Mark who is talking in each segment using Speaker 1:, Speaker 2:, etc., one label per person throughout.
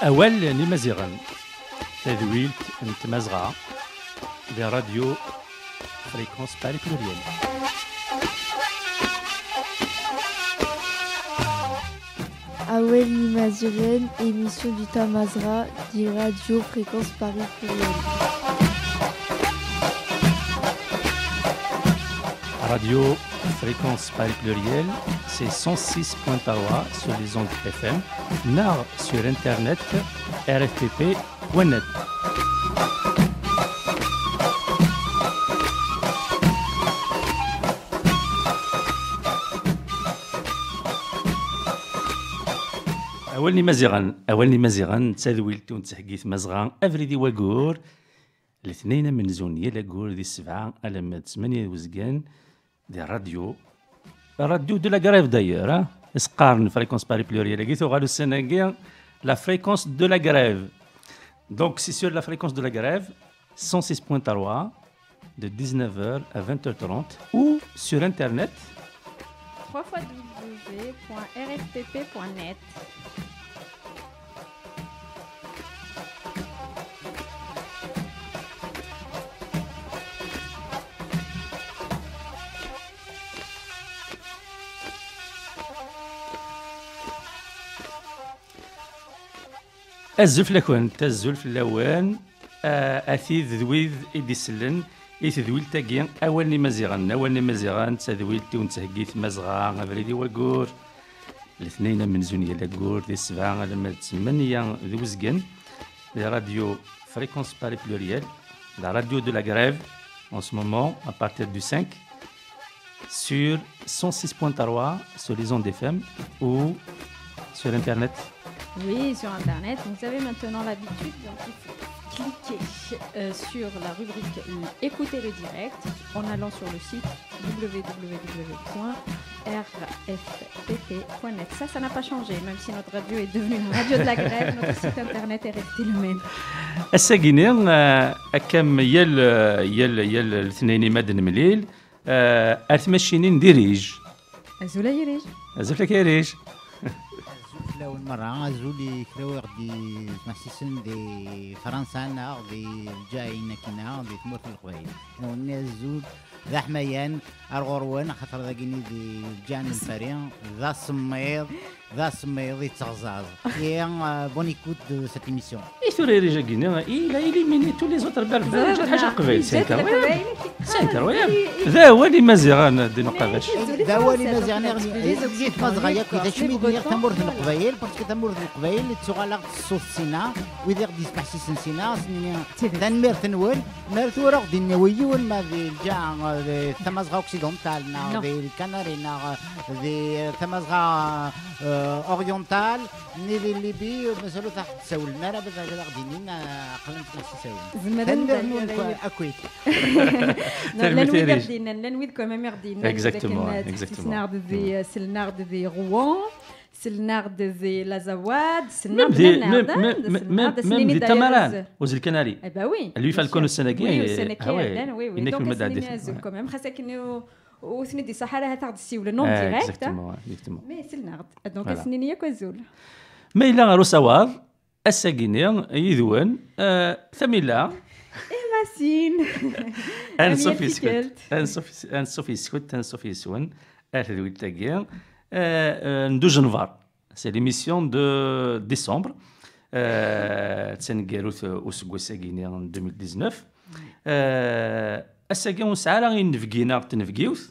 Speaker 1: أول نمازيغن تذويل نتمازغة براديو فريكونس باري بلوريال.
Speaker 2: Awel Nimaziren, émission du Tamazra, dit Radio Fréquence Paris Pluriel.
Speaker 1: Radio Fréquence Paris Pluriel, c'est 106.3 sur les ondes FM, nard sur Internet, rfpp.net. أولني مزيغان تذويلت ونتحقيث مزغان أفريدي وقور الاثنين من زونية لقور ذي السبعة ألم 8 وزقان دي راديو دو لا غريف دايور اسقارن فريكونس باري بلوريال لقيتو غالو السنة la fréquence de la grève. Donc c'est sur la fréquence de la grève 106.3 de 19h à 20h30 ou sur internet
Speaker 3: www.rfpp.net.
Speaker 1: الزلف لكون تزلف اللوان اثيذ ذويذ ايدي سلن يثذويل تاقيا اولني مزيغان تذويل تون تهقيث مزغا افريدي وقور الاثنين من زونية لقور دي السبعة لما 8 ذوزقن دي راديو فريكونس باري بلوريال la radio de la grève en ce moment à partir du 5 sur 106.3 sur les ondes FM ou sur internet.
Speaker 3: Oui, sur Internet. Vous avez maintenant l'habitude, donc il faut cliquer sur la rubrique Écoutez le direct en allant sur le site www.rfpp.net. Ça n'a pas changé, même si notre radio est devenue une radio de la grève, notre site Internet est resté le même.
Speaker 1: الساقينين كم يل الاثنين مادن مليل ارتمشينين ديريج
Speaker 3: Azoula Yirij.
Speaker 1: ازفلك يريج
Speaker 4: أول مرة أزولي كلاوغ دي محسسن دي فرنسا ناغ دي جاينا كنا دي تمرت القبائل ونزول ذا حميان أرغروان خاطر ذا كيني دي جان الفريق ذا سميض يتغزاز et bonne écoute de cette émission.
Speaker 1: Et sur les régions guinéennes, il a éliminé tous les autres belges. حاجة قبيل سانكر وياه ذا هو اللي مزيغان دي نقابش
Speaker 4: ذا هو اللي مزيغان زيت مزغا ياك إذا شمي دير تمرت القبائل باسكو تمرت القبائل تسوغالا الصوت سينا ويدير ديس محسسن سينا ذا نمرت نول مرت ورق دي النويون ما ذي الجا ثمازغا اوكسيدونتال ذي الكناري ذي ثمازغا اورينتال نيلي ليبي مثلا تحت تساول المرا بدا غاديين قلنا تساول
Speaker 3: زمرن
Speaker 4: اكويت
Speaker 3: لنويد كما مردينا
Speaker 1: exactement
Speaker 3: c'est le nord de Rouen, c'est le nord de la Zawad, c'est le nord
Speaker 1: de Tamaran aux îles Canaries.
Speaker 3: Eh ben oui.
Speaker 1: Lui Falcon au Sénégal.
Speaker 3: Oui. Donc c'est quand même presque que وثني دي صحراء هتعدسي ولا نون ديريكت مي سي النغد دونك السنينيه كوزول
Speaker 1: ما الا غير سوار الساكيني يذوان ثميلا
Speaker 3: ماسين
Speaker 1: صوفي سكوت ارثوي تاكيا ندو جنفار سي ليميسيون دو ديسمبر تسنقاروث وسكو ساكيني 2019 الساكين وسعى لا نفقينا تنفقيوث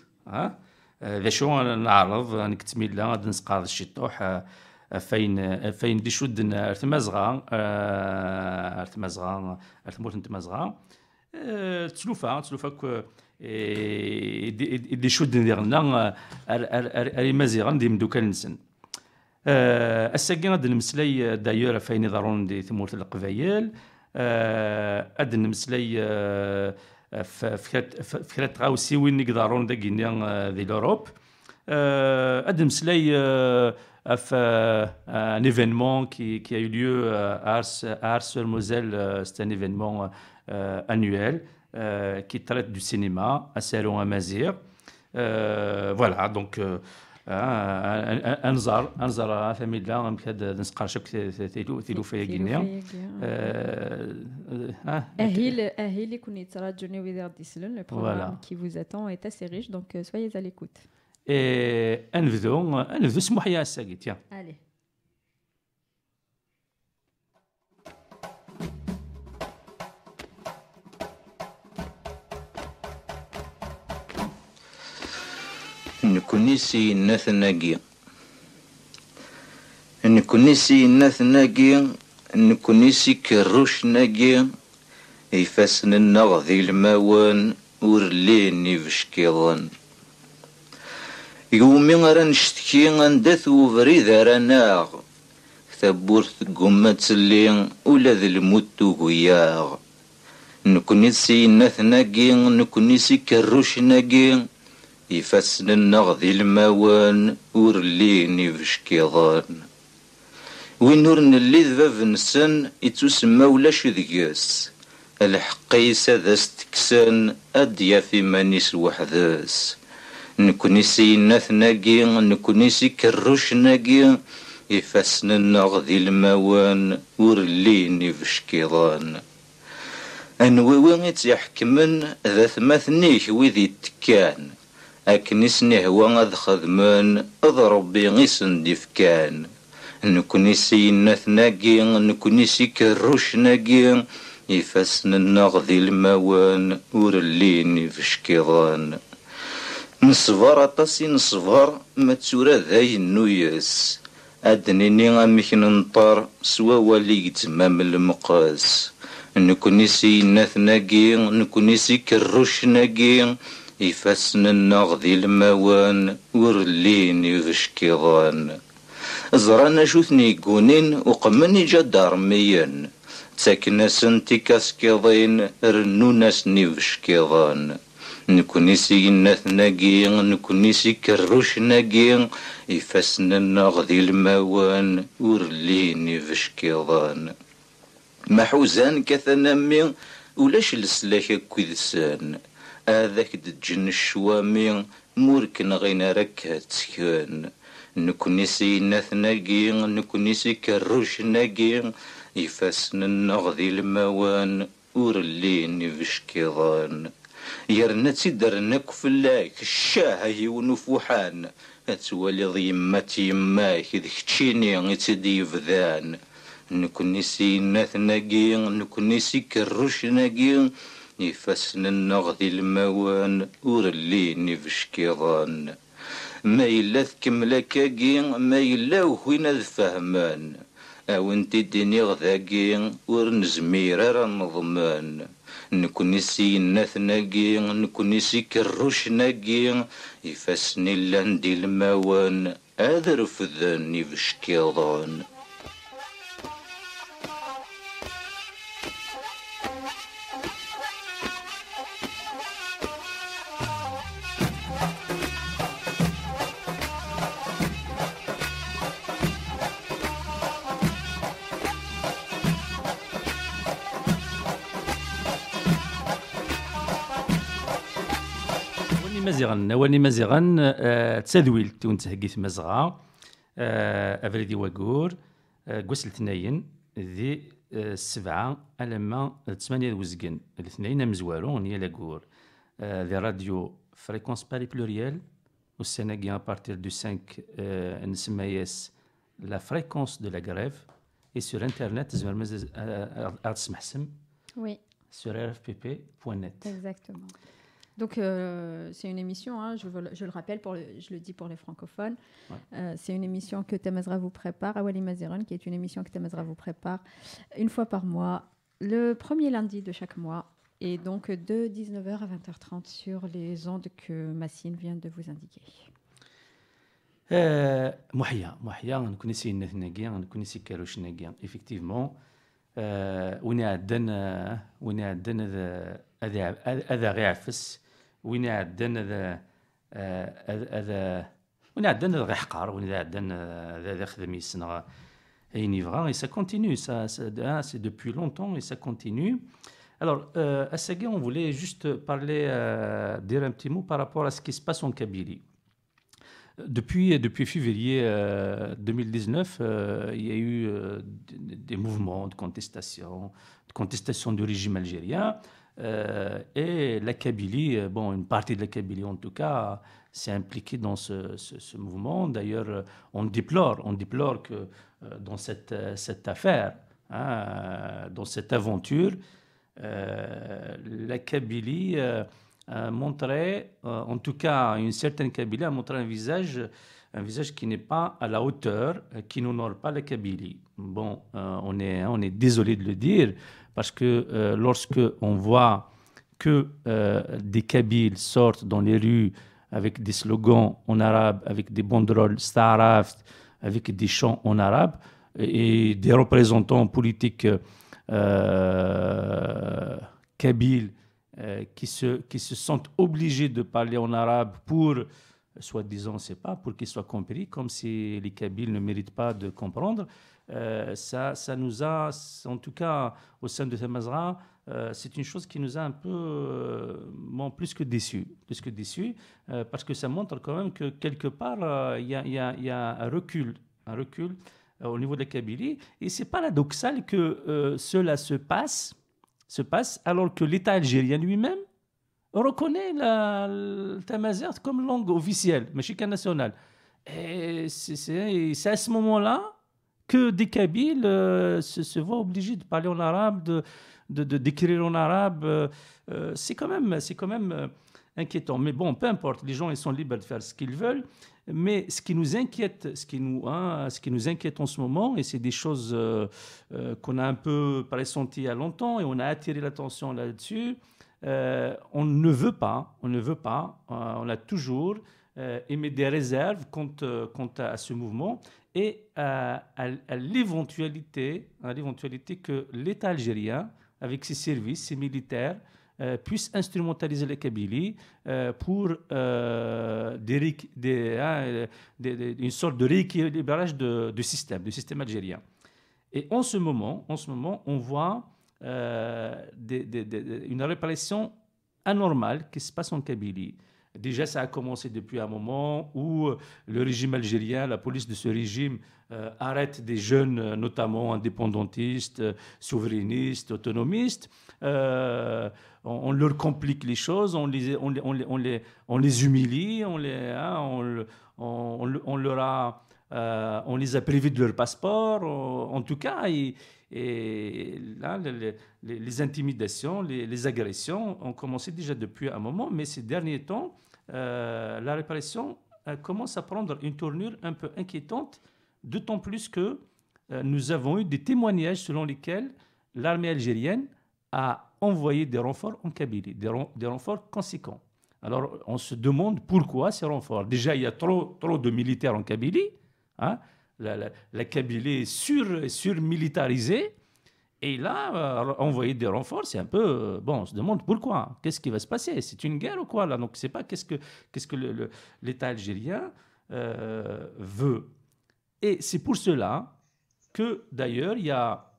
Speaker 1: ذا شو نعرض نكتمل لا غادي نسقاض الشطوح فين دي شود ارتمازغا ارتموت نتمازغا تسلوفا دي شود ديالنا اري مازيغان دي مدوكال نسن الساكين غادي نمسلاي دايور فين يضرون دي ثمورت القبايل غادي نمسلاي فكرة غاوسي وين يقدرون داكينيا دي لوروب ادم سلاي في ان événement qui a eu lieu à Ars-sur-Moselle. C'est un événement annuel qui traite du cinéma à Salon Amazir. Voilà, donc انزار ثميلا كاد نسقارشك تيلو في غينيا
Speaker 3: اهيل يكون يتراجعوني ويدير ديسلون. Le programme qui vous attend est assez riche, donc soyez à l'écoute.
Speaker 1: انفذو سمح يا الساقيت يا
Speaker 3: Allez.
Speaker 5: نكوني سينا ثناقي نكوني سينا ثناقي نكوني سي كروش ناقي يفاسن النغذي الماوان ورليني بشكيضن يومي غير نشتكي غندث وبريد راناغ ثبورت قمة اللين ولا ذي الموت وياغ نكوني سينا ثناقي نكوني سي كروش ناقي يفسن النغذي الماوان ورليني بشكيضان وين نور نلي ذباب نسن يتسمى ولاش ذقاس الحقيس هذا استكسان أديا في مانيس وحداس نكوني سينا ثناقي نكوني سي كروش ناقي يفسن النغذي الماوان ورليني بشكيضان أنوي يتيحكمن ذا ثماثنيك وذي التكان أكني سنهوى غاد خدمان أضربي غيسن ديفكان نكوني سينا ثناقي نكوني سي كروش ناقي يفاسن النغذي الماوان ورليني فشكيضان نصبر أطاسي نصبر ما تسورا ذاي النوياس أدنيني غامك ننطر سوا ولي تمام المقاس نكوني سينا ثناقي نكوني سي كروش ناقي يفاسن النغذي الماوان ورليني غشكيضان زرانا شوثني قونين وقمني جدار ميان تاكنا سنتي كاسكيضين رنونا سني غشكيضان نكوني سينا ثناقي نكوني سي كروش ناقي يفاسن النغذي الماوان ورليني غشكيضان محوزان كثنامي ولاش لسلاك كويدسان هذاك دجن الشوامي موركن غينا ركها تسكن نكوني سينا ثناقي نكوني سي كروش ناقي يفاسن النغذي الماوان ورليني بشكيضان يرنا تيدرناك فلاك الشاهي ونفوحان اتوالي ضيمتي يماك ذيك تشيني غيتدي يفذان نكوني سينا ثناقي نكوني سي كروش ناقي يفاسن النغذي الماوان ورليني بشكيضان ما إلا تكمل كاقي ما إلا وهنا ذفهمان أو انتي ديني غذاقي ورنزمير راه نضمان نكوني سينا ثناقي نكوني سي كروش ناقي يفاسني اللاندي الماوان هذا رفذاني بشكيضان
Speaker 1: نواني مزيغان تسادويل تونس هكيث مزغا أفريدي وقور قوس الاثنين ذي 7 ألما 8 وزقن الاثنين مزوارون هي لاقور ذي راديو فريكونس باري بلوريال والسناقي أبارتير دو 5 نسمى ياس لا فريكونس دو لا غريف et sur internet زمر مزز تسمح سم
Speaker 3: Oui.
Speaker 1: sur rfpp.net.
Speaker 3: Exactement. Donc, c'est une émission, hein, je le rappelle, je le dis pour les francophones, ouais. C'est une émission que Tamazra vous prépare, Awali Maziran, qui est une émission que Tamazra vous prépare une fois par mois, le premier lundi de chaque mois, et donc de 19h à 20h30 sur les ondes que Massine vient de vous indiquer.
Speaker 1: محيا نكون نسي النثناقيا نكون نسي كاروش ناقيا effectivement وين عندنا هذا غير عفس وين عندنا هذا وين عندنا غير حقار وين عندنا هذا خدم يسنا اين يبغى et ça continue ça c'est depuis longtemps et ça continue. Alors à Sagui on voulait juste parler dire un petit mot par rapport à ce qui se passe en Kabylie. Depuis février 2019, il y a eu des mouvements de contestation du régime algérien. Et la Kabylie, une partie de la Kabylie en tout cas, s'est impliquée dans ce mouvement. D'ailleurs, on déplore que dans cette affaire, dans cette aventure, la Kabylie a montré, en tout cas une certaine Kabylie a montré un visage qui n'est pas à la hauteur, qui n'honore pas la Kabylie. On est désolé de le dire, parce que lorsque on voit que des Kabyles sortent dans les rues avec des slogans en arabe, avec des banderoles Staraft, avec des chants en arabe, et des représentants politiques kabyles qui se sentent obligés de parler en arabe pour, soi-disant, c'est pas, pour qu'ils soient compris, comme si les Kabyles ne méritent pas de comprendre. Ça nous a, en tout cas au sein de Tamazra, c'est une chose qui nous a un peu, plus que déçus, parce que ça montre quand même que quelque part, il y a un recul au niveau de la Kabylie, et c'est paradoxal que cela se passe alors que l'État algérien lui-même reconnaît le tamazight comme langue officielle, mais nationale. Et c'est à ce moment-là que des Kabyles se voient obligés de parler en arabe, d'écrire en arabe. C'est quand même inquiétant. Mais bon, peu importe, les gens ils sont libres de faire ce qu'ils veulent. Mais ce qui nous inquiète en ce moment, et c'est des choses qu'on a un peu pressenties il y a longtemps, et on a attiré l'attention là-dessus, on ne veut pas, on a toujours émis des réserves quant à ce mouvement et à l'éventualité que l'État algérien, avec ses services, ses militaires, puisse instrumentaliser la Kabylie pour une sorte de rééquilibrage du système algérien. Et en ce moment, on voit une répression anormale qui se passe en Kabylie. Déjà, ça a commencé depuis un moment où le régime algérien, la police de ce régime, arrête des jeunes, notamment indépendantistes, souverainistes, autonomistes. On leur complique les choses, on les humilie, on les a privés de leur passeport. En tout cas, et là, les intimidations, les agressions ont commencé déjà depuis un moment, mais ces derniers temps, la répression commence à prendre une tournure un peu inquiétante, d'autant plus que nous avons eu des témoignages selon lesquels l'armée algérienne a envoyé des renforts en Kabylie, des renforts conséquents. Alors, on se demande pourquoi ces renforts. Déjà, il y a trop de militaires en Kabylie. La Kabylie est surmilitarisée. Et là, envoyer des renforts, c'est un peu... on se demande pourquoi. Qu'est-ce qui va se passer? C'est une guerre ou quoi, là? Donc, je ne sais pas qu'est-ce que l'État algérien veut. Et c'est pour cela que, d'ailleurs, il y a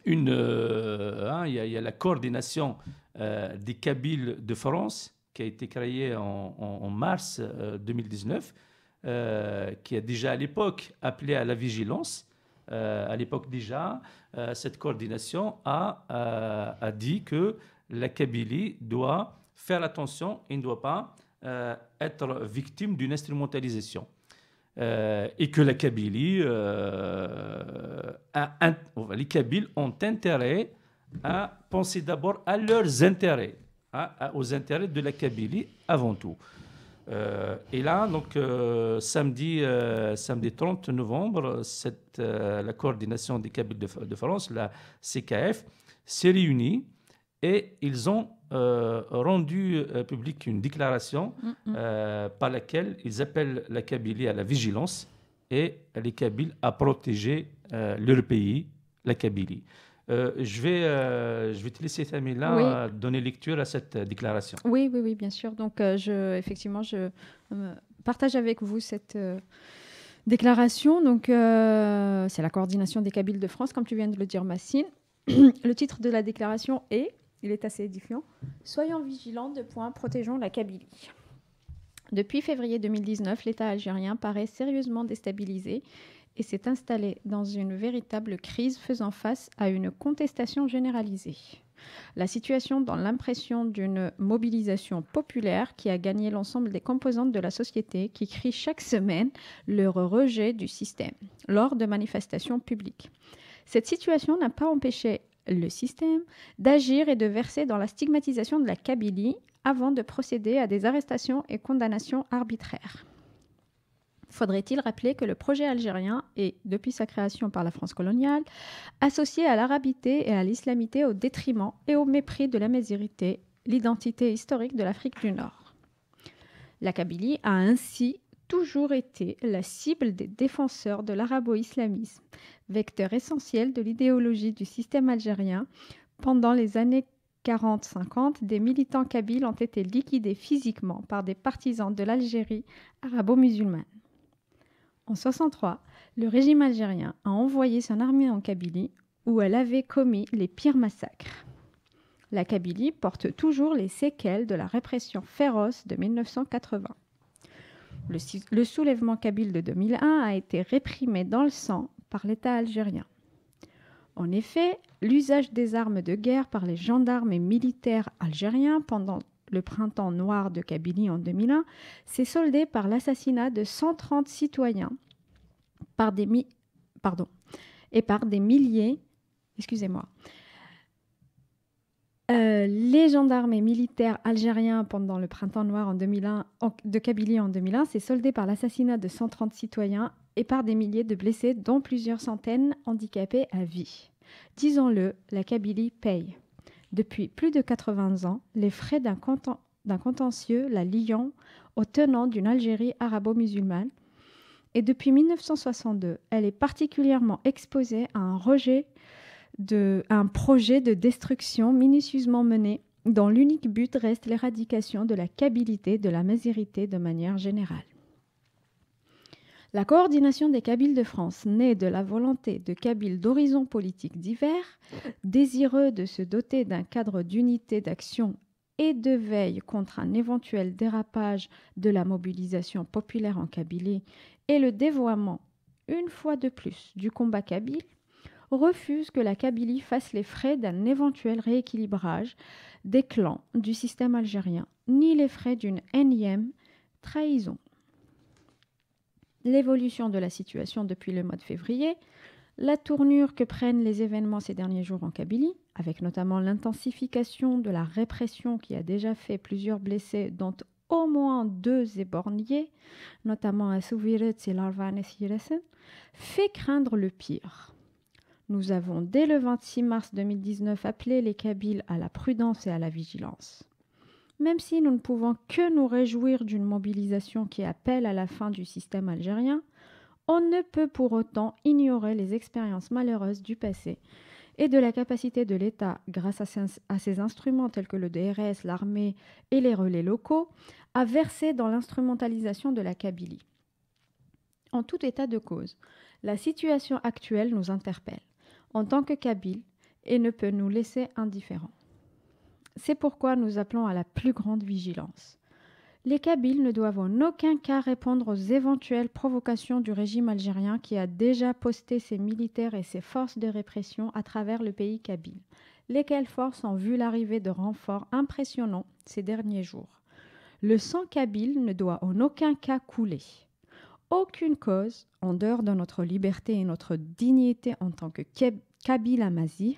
Speaker 1: il y a la coordination des Kabyles de France qui a été créée en mars 2019, qui a déjà à l'époque appelé à la vigilance. À l'époque déjà, cette coordination a dit que la Kabylie doit faire attention et ne doit pas être victime d'une instrumentalisation. Et que la Kabylie, les Kabyles ont intérêt à penser d'abord à leurs intérêts, aux intérêts de la Kabylie avant tout. Et là, donc, samedi 30 novembre, la coordination des Kabyles de France, la CKF, s'est réunie et ils ont rendu publique une déclaration par laquelle ils appellent la Kabylie à la vigilance et les Kabyles à protéger leur pays, la Kabylie. Je vais te laisser, Tamila, donner lecture à cette déclaration.
Speaker 3: Oui, bien sûr. Donc, effectivement, je partage avec vous cette déclaration. Donc, c'est la coordination des Kabyles de France, comme tu viens de le dire, Massine. Le titre de la déclaration est, il est assez édifiant, « Soyons vigilants, protégeons la Kabylie ». Depuis février 2019, l'État algérien paraît sérieusement déstabilisé et s'est installé dans une véritable crise faisant face à une contestation généralisée. La situation donne l'impression d'une mobilisation populaire qui a gagné l'ensemble des composantes de la société qui crient chaque semaine leur rejet du système lors de manifestations publiques. Cette situation n'a pas empêché le système d'agir et de verser dans la stigmatisation de la Kabylie avant de procéder à des arrestations et condamnations arbitraires. Faudrait-il rappeler que le projet algérien est, depuis sa création par la France coloniale, associé à l'arabité et à l'islamité au détriment et au mépris de la mazirité, l'identité historique de l'Afrique du Nord. La Kabylie a ainsi toujours été la cible des défenseurs de l'arabo-islamisme, vecteur essentiel de l'idéologie du système algérien. Pendant les années 40-50, des militants kabyles ont été liquidés physiquement par des partisans de l'Algérie arabo-musulmane. En 1963, le régime algérien a envoyé son armée en Kabylie où elle avait commis les pires massacres. La Kabylie porte toujours les séquelles de la répression féroce de 1980. Le soulèvement kabyle de 2001 a été réprimé dans le sang par l'État algérien. En effet, l'usage des armes de guerre par les gendarmes et militaires algériens pendant le printemps noir de Kabylie en 2001 s'est soldé par l'assassinat de 130 citoyens par des milliers. Les gendarmes et militaires algériens pendant le printemps noir de Kabylie en 2001 s'est soldé par l'assassinat de 130 citoyens et par des milliers de blessés, dont plusieurs centaines handicapés à vie. Disons-le, la Kabylie paye. Depuis plus de 80 ans, les frais d'un contentieux la liant au tenant d'une Algérie arabo-musulmane. Et depuis 1962, elle est particulièrement exposée à un projet de destruction minutieusement mené, dont l'unique but reste l'éradication de la kabilité, de la mazirité de manière générale. La coordination des Kabyles de France naît de la volonté de Kabyles d'horizons politiques divers, désireux de se doter d'un cadre d'unité d'action et de veille contre un éventuel dérapage de la mobilisation populaire en Kabylie et le dévoiement, une fois de plus, du combat kabyle, refuse que la Kabylie fasse les frais d'un éventuel rééquilibrage des clans du système algérien, ni les frais d'une énième trahison. L'évolution de la situation depuis le mois de février, la tournure que prennent les événements ces derniers jours en Kabylie, avec notamment l'intensification de la répression qui a déjà fait plusieurs blessés, dont au moins 2 éborgnés, notamment à Souviretz et Larvan et Siresen, fait craindre le pire. Nous avons, dès le 26 mars 2019, appelé les Kabyles à la prudence et à la vigilance. Même si nous ne pouvons que nous réjouir d'une mobilisation qui appelle à la fin du système algérien, on ne peut pour autant ignorer les expériences malheureuses du passé et de la capacité de l'État, grâce à ses instruments tels que le DRS, l'armée et les relais locaux, à verser dans l'instrumentalisation de la Kabylie. En tout état de cause, la situation actuelle nous interpelle en tant que Kabyles et ne peut nous laisser indifférents. C'est pourquoi nous appelons à la plus grande vigilance. Les Kabyles ne doivent en aucun cas répondre aux éventuelles provocations du régime algérien qui a déjà posté ses militaires et ses forces de répression à travers le pays kabyle, lesquelles forces ont vu l'arrivée de renforts impressionnants ces derniers jours. Le sang kabyle ne doit en aucun cas couler. Aucune cause, en dehors de notre liberté et notre dignité en tant que Kabyle amazigh,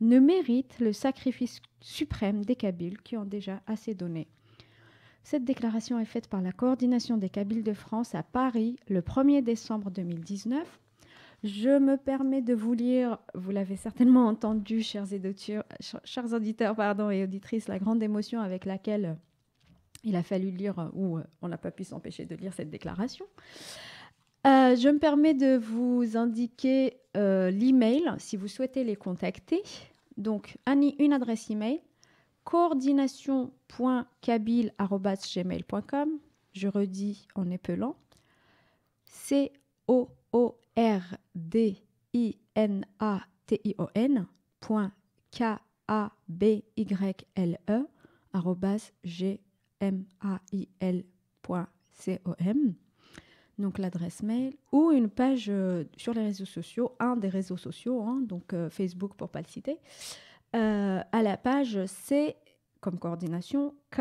Speaker 3: ne mérite le sacrifice suprême des Kabyles qui ont déjà assez donné. Cette déclaration est faite par la coordination des Kabyles de France à Paris le 1er décembre 2019. Je me permets de vous lire, vous l'avez certainement entendu, chers auditeurs et auditrices, la grande émotion avec laquelle il a fallu lire, ou on n'a pas pu s'empêcher de lire cette déclaration. Je me permets de vous indiquer l'email si vous souhaitez les contacter. Donc, une adresse email, coordination.kabyle@gmail.com. Je redis en épelant, coordination.kabyle@gmail.com. facebook.com, donc l'adresse mail, ou une page sur les réseaux sociaux, un des réseaux sociaux, hein, donc Facebook pour ne pas le citer, à la page C comme coordination, K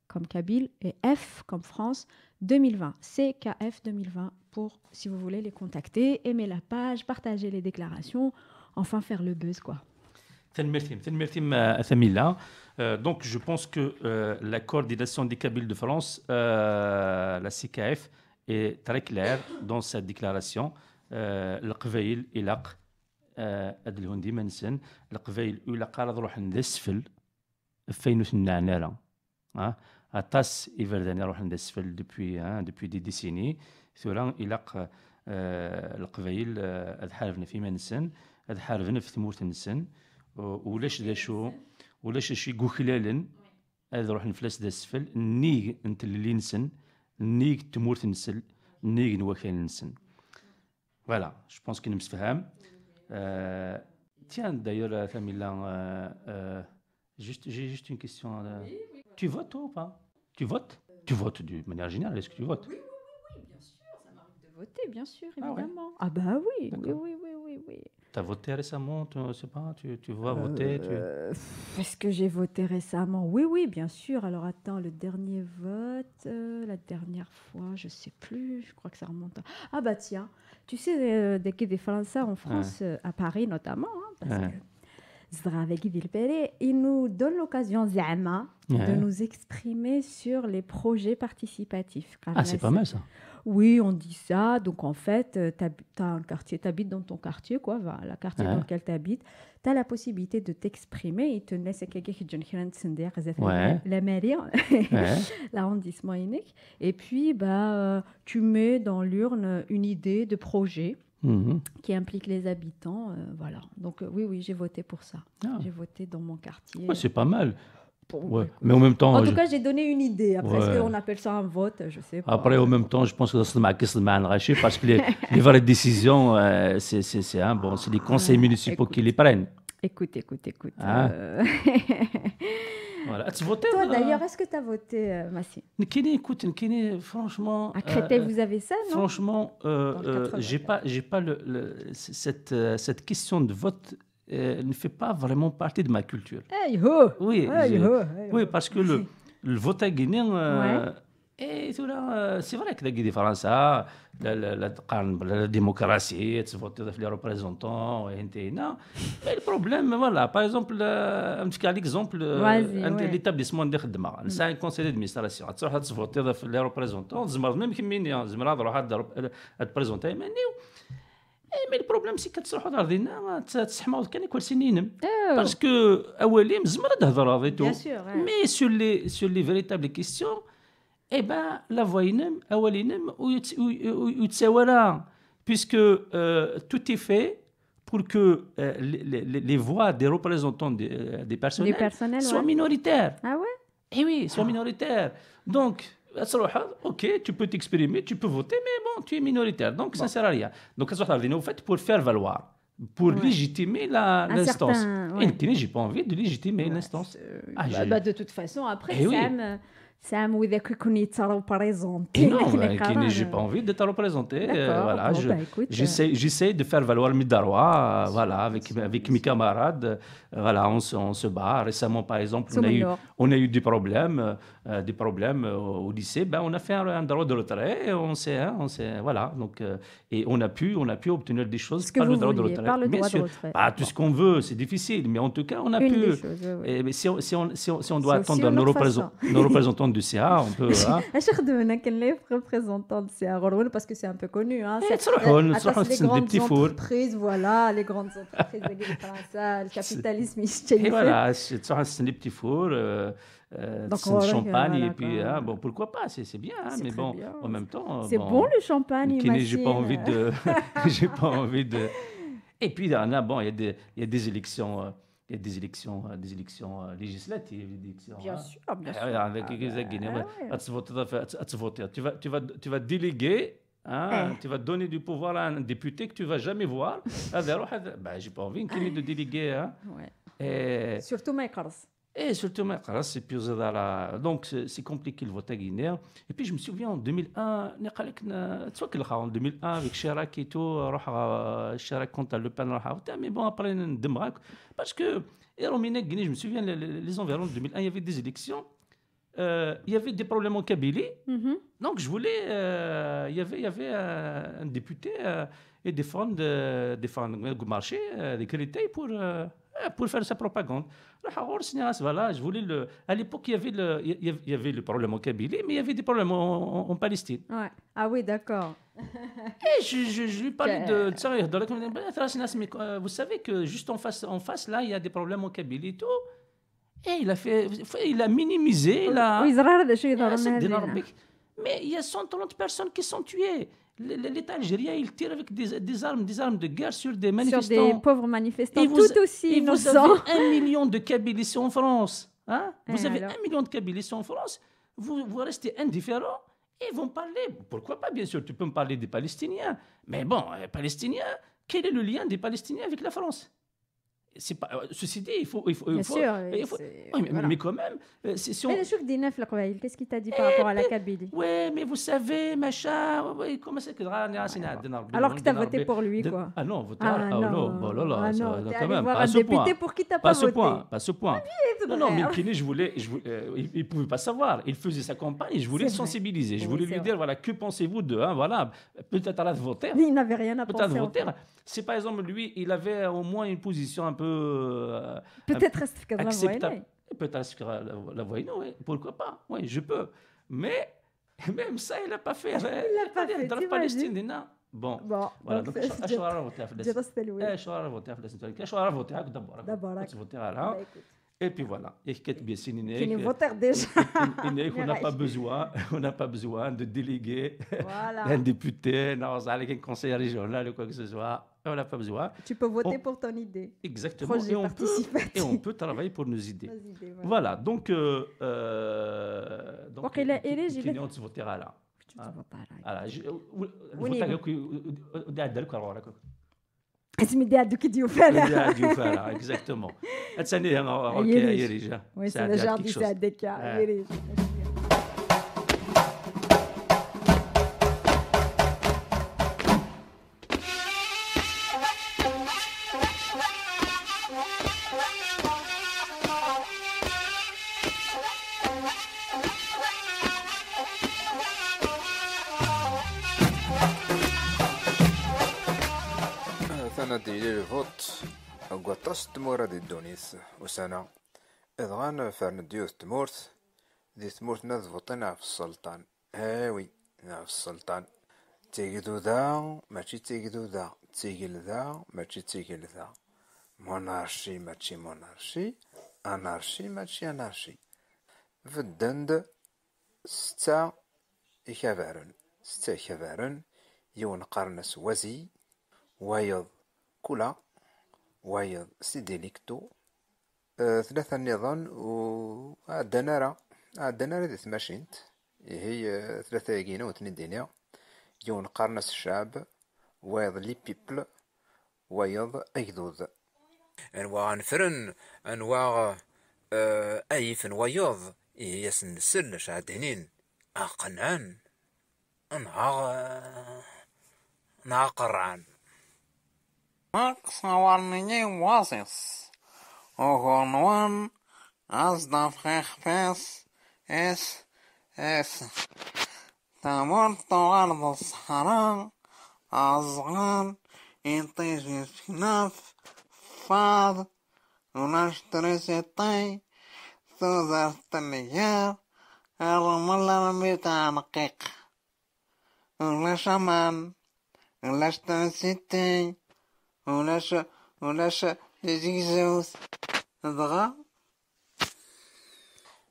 Speaker 3: comme Kabyle et F comme France 2020. CKF 2020 pour, si vous voulez, les contacter, aimer la page, partager les déclarations, enfin faire le buzz, quoi.
Speaker 1: Donc, je pense que la coordination des Kabyles de France, la CKF, est très claire dans sa déclaration. القبائل إلاق أدلهن ديما نسن القبائل إلاق على ضروح ندسفل فين نعنالا أطاس إفرداني روح ندسفل depuis des décennies ثورا إلاق القبائل أدحارفنا فيما نسن أدحارفنا في ثمورة نسن ولاش ذا شو ولاش شي قوكلالن هذا روح نفلس دسفل نيغ انت اللي نسن نيغ تمورة نسل نيغ نوكال نسن. Voilà, je pense qu'il nous faham. Tiens, d'ailleurs, Tamila, j'ai juste une question. Oui. Tu votes toi ou pas? Tu votes? Tu votes de manière générale, est-ce que tu votes?
Speaker 3: Oui, bien sûr, ça m'arrive de voter, bien sûr, évidemment. Ah bah oui.
Speaker 1: Tu as voté récemment, tu sais pas, tu vas voter
Speaker 3: Est-ce que j'ai voté récemment? Oui, bien sûr. Alors attends, le dernier vote, la dernière fois, je sais plus, je crois que ça remonte. Ah bah tiens, tu sais, des Français en France, à Paris notamment, hein, parce que Zdra avec Vilpéré, il nous donne l'occasion, Zama, de nous exprimer sur les projets participatifs.
Speaker 1: Ah, c'est pas mal ça.
Speaker 3: Oui, on dit ça. Donc, en fait, tu as un quartier, tu habites dans ton quartier, quoi, le quartier dans lequel tu habites. Tu as la possibilité de t'exprimer. Ils te laissent quelqu'un qui la mairie, l'arrondissement unique. Et puis, tu mets dans l'urne une idée de projet qui implique les habitants. Voilà. Donc, oui, j'ai voté pour ça. J'ai voté dans mon quartier.
Speaker 1: Ouais, c'est pas mal. Ouais. Mais en même temps,
Speaker 3: en tout cas, j'ai donné une idée. Après, est-ce qu'on appelle ça un vote? Je sais pas.
Speaker 1: Après, en même temps, je pense que c'est parce que les vraies décisions, c'est les conseils municipaux qui les prennent.
Speaker 3: Écoute.
Speaker 1: Voilà. Tu votais?
Speaker 3: Toi, d'ailleurs, est-ce que tu as voté, Massi?
Speaker 1: Écoute, franchement.
Speaker 3: À Créteil, vous avez ça, non?
Speaker 1: Franchement, j'ai pas cette question de vote. Ne fait pas vraiment partie de ma culture. Oui, parce que le vote guinéen, c'est vrai que la Guinée française, la démocratie, tu votes les représentants, mais le problème, voilà, par exemple, un petit exemple, l'établissement de Khedma, c'est un conseil d'administration, tu votes les représentants, même qui te présenter, mais le problème c'est que تروحوا لارضنا تسحموا كان كل سنين باسكو اوليم زمر تهضر راضيتو مي sur les véritables questions la voix ينم اولينم ويتساوى puisque tout est fait pour que les voix des représentants des personnels soient minoritaires.
Speaker 3: Ah ouais?
Speaker 1: Eh oui, soient minoritaires. Donc ok, tu peux t'exprimer, tu peux voter, mais bon, tu es minoritaire, donc ça ne sert à rien. Donc, au fait, pour faire valoir, pour légitimer l'instance. Et j'ai pas envie de légitimer l'instance.
Speaker 3: De toute façon, après, Sam, وإذا كون يتريبريزونتي
Speaker 1: non, j'ai pas envie d'être représenté. Voilà, j'essaie de faire valoir mes droits, voilà, avec mes camarades. Voilà, on se bat. Récemment, par exemple, on a eu des problèmes au lycée. On a fait un droit de retrait. On s'est, voilà. Donc, et on a pu obtenir des choses par le droit de retrait. Bien sûr, pas tout ce qu'on veut, c'est difficile, mais en tout cas, on a pu. Mais si on doit attendre nos représentants du CA, on peut.
Speaker 3: Représentant du CA, parce que c'est un peu connu.
Speaker 1: C'est les grandes
Speaker 3: entreprises, voilà, les grandes entreprises, le capitalisme.
Speaker 1: Et voilà, c'est des petits fours. C'est le champagne et puis pourquoi pas, c'est bien, mais bon, en même temps
Speaker 3: c'est bon le champagne.
Speaker 1: J'ai pas envie de et puis il y a des élections. Il y a des élections législatives.
Speaker 3: Bien sûr.
Speaker 1: Avec tu vas déléguer. Tu vas donner du pouvoir à un député que tu ne vas jamais voir. J'ai pas envie de déléguer.
Speaker 3: Surtout Makars.
Speaker 1: Et surtout, c'est plus donc c'est compliqué le vote guinéen. Et puis je me souviens en 2001, en 2001 avec Chirac et tout, Chirac contre Le Pen, mais bon après parce que je me souviens les environs de 2001, il y avait des élections. Il y avait des problèmes en Kabylie. Donc, je voulais. Il y avait un député et défendre le marché, des critères pour faire sa propagande. Voilà, je voulais à l'époque, il y avait le problème en Kabylie, mais il y avait des problèmes en Palestine.
Speaker 3: Ouais. Ah oui, d'accord.
Speaker 1: Et je lui parlais de ça. Vous savez que juste en face, là, il y a des problèmes en Kabylie et tout. Et il a minimisé. Mais il y a 130 personnes qui sont tuées. L'État algérien, il tire avec des armes de guerre sur des manifestants.
Speaker 3: Sur des pauvres manifestants, tout aussi innocents.
Speaker 1: Vous avez 1 million de Kabyles ici en France. Hein? Vous avez 1 million de Kabyles ici en France. Vous restez indifférents et ils vont parler. Pourquoi pas, bien sûr, tu peux me parler des Palestiniens. Mais bon, les Palestiniens, quel est le lien des Palestiniens avec la France? C'est pas, ceci dit, il faut
Speaker 3: bien sûr,
Speaker 1: mais quand même si on...
Speaker 3: qu'est-ce qu'il t'a dit par rapport à la Kabylie?
Speaker 1: Ouais, mais vous savez, machin, comment c'est que
Speaker 3: alors que t'as voté pour lui, quoi.
Speaker 1: Ah non, voté quand même,
Speaker 3: pas un député pour qui t'as pas voté.
Speaker 1: Pas ce point. Non, mais Kine, il pouvait pas savoir. Il faisait sa campagne et je voulais le sensibiliser. Je voulais lui dire, voilà, que pensez-vous de, voilà, peut-être à la voter.
Speaker 3: Il n'avait rien à penser.
Speaker 1: Si par exemple lui, il avait au moins une position un peu
Speaker 3: peut-être
Speaker 1: acceptable, peut-être la voyine, oui, pourquoi pas, oui, je peux, mais même ça il n'a pas fait.
Speaker 3: Il n'a pas fait
Speaker 1: dans la Palestine, non. Bon, voilà, donc et puis voilà, on n'a pas besoin de déléguer un député, un conseiller régional ou quoi que ce soit. On n'a pas besoin.
Speaker 3: Tu peux voter pour ton idée.
Speaker 1: Exactement. Et on peut travailler pour nos idées. Voilà. Donc, tu voteras là.
Speaker 3: اسمي دي هذوك ديوفالا
Speaker 1: exactement. C'est
Speaker 3: le genre du syndicat.
Speaker 6: ديالي الفوت أقوطاس تمورة دي دونيس وسنة إذغان فرن ديوث تمورت دي تمورت ناذ فوطين في السلطان هاوي في السلطان تيجدو ذا ماشي تيجدو ذا تيجل ذا ماشي تيجل ذا مونارشي ماشي مونارشي أنارشي ماشي أنارشي في الدند ستة إكابارن يون قرنس وزي وايض كولا وايض سيديليكتو ثلاثة النظام وعدنا ذي ثماشينت هي ثلاثة يجينا وثنين دينيا يون قرنس الشعب وايض لي بيبل وايض أيضوذ أنواع نفرن أنواع أيف وايض يسن السل شعدهنين أقنعن نعقرعن صورني واصص وغنوان أصدف خيخ اس تمرت أرض الصحراء أصغان يطيش كناف فاض ونشتري ستي ثوذرت النيار الرمل رميت عنقيق ولا شمان ولا اشتري ستي ولاش يجيك زوث ضغا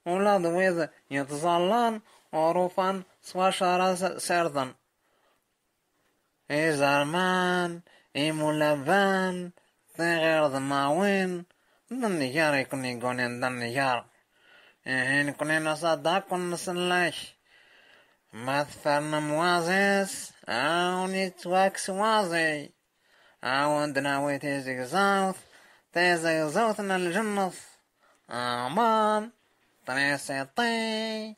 Speaker 6: ولا ضويض يتظلان عروفا سوا شارع سردن زرمان ملبان غير ضماوين دنيار يكون يقولين دنيار يكون نصدق ونسلاش ما ثفرنا موازيس أو نتواكس وازي أو عندنا ويتيزيك زاوث تيزيك زاوثنا الجنة
Speaker 7: أمان طريسيطي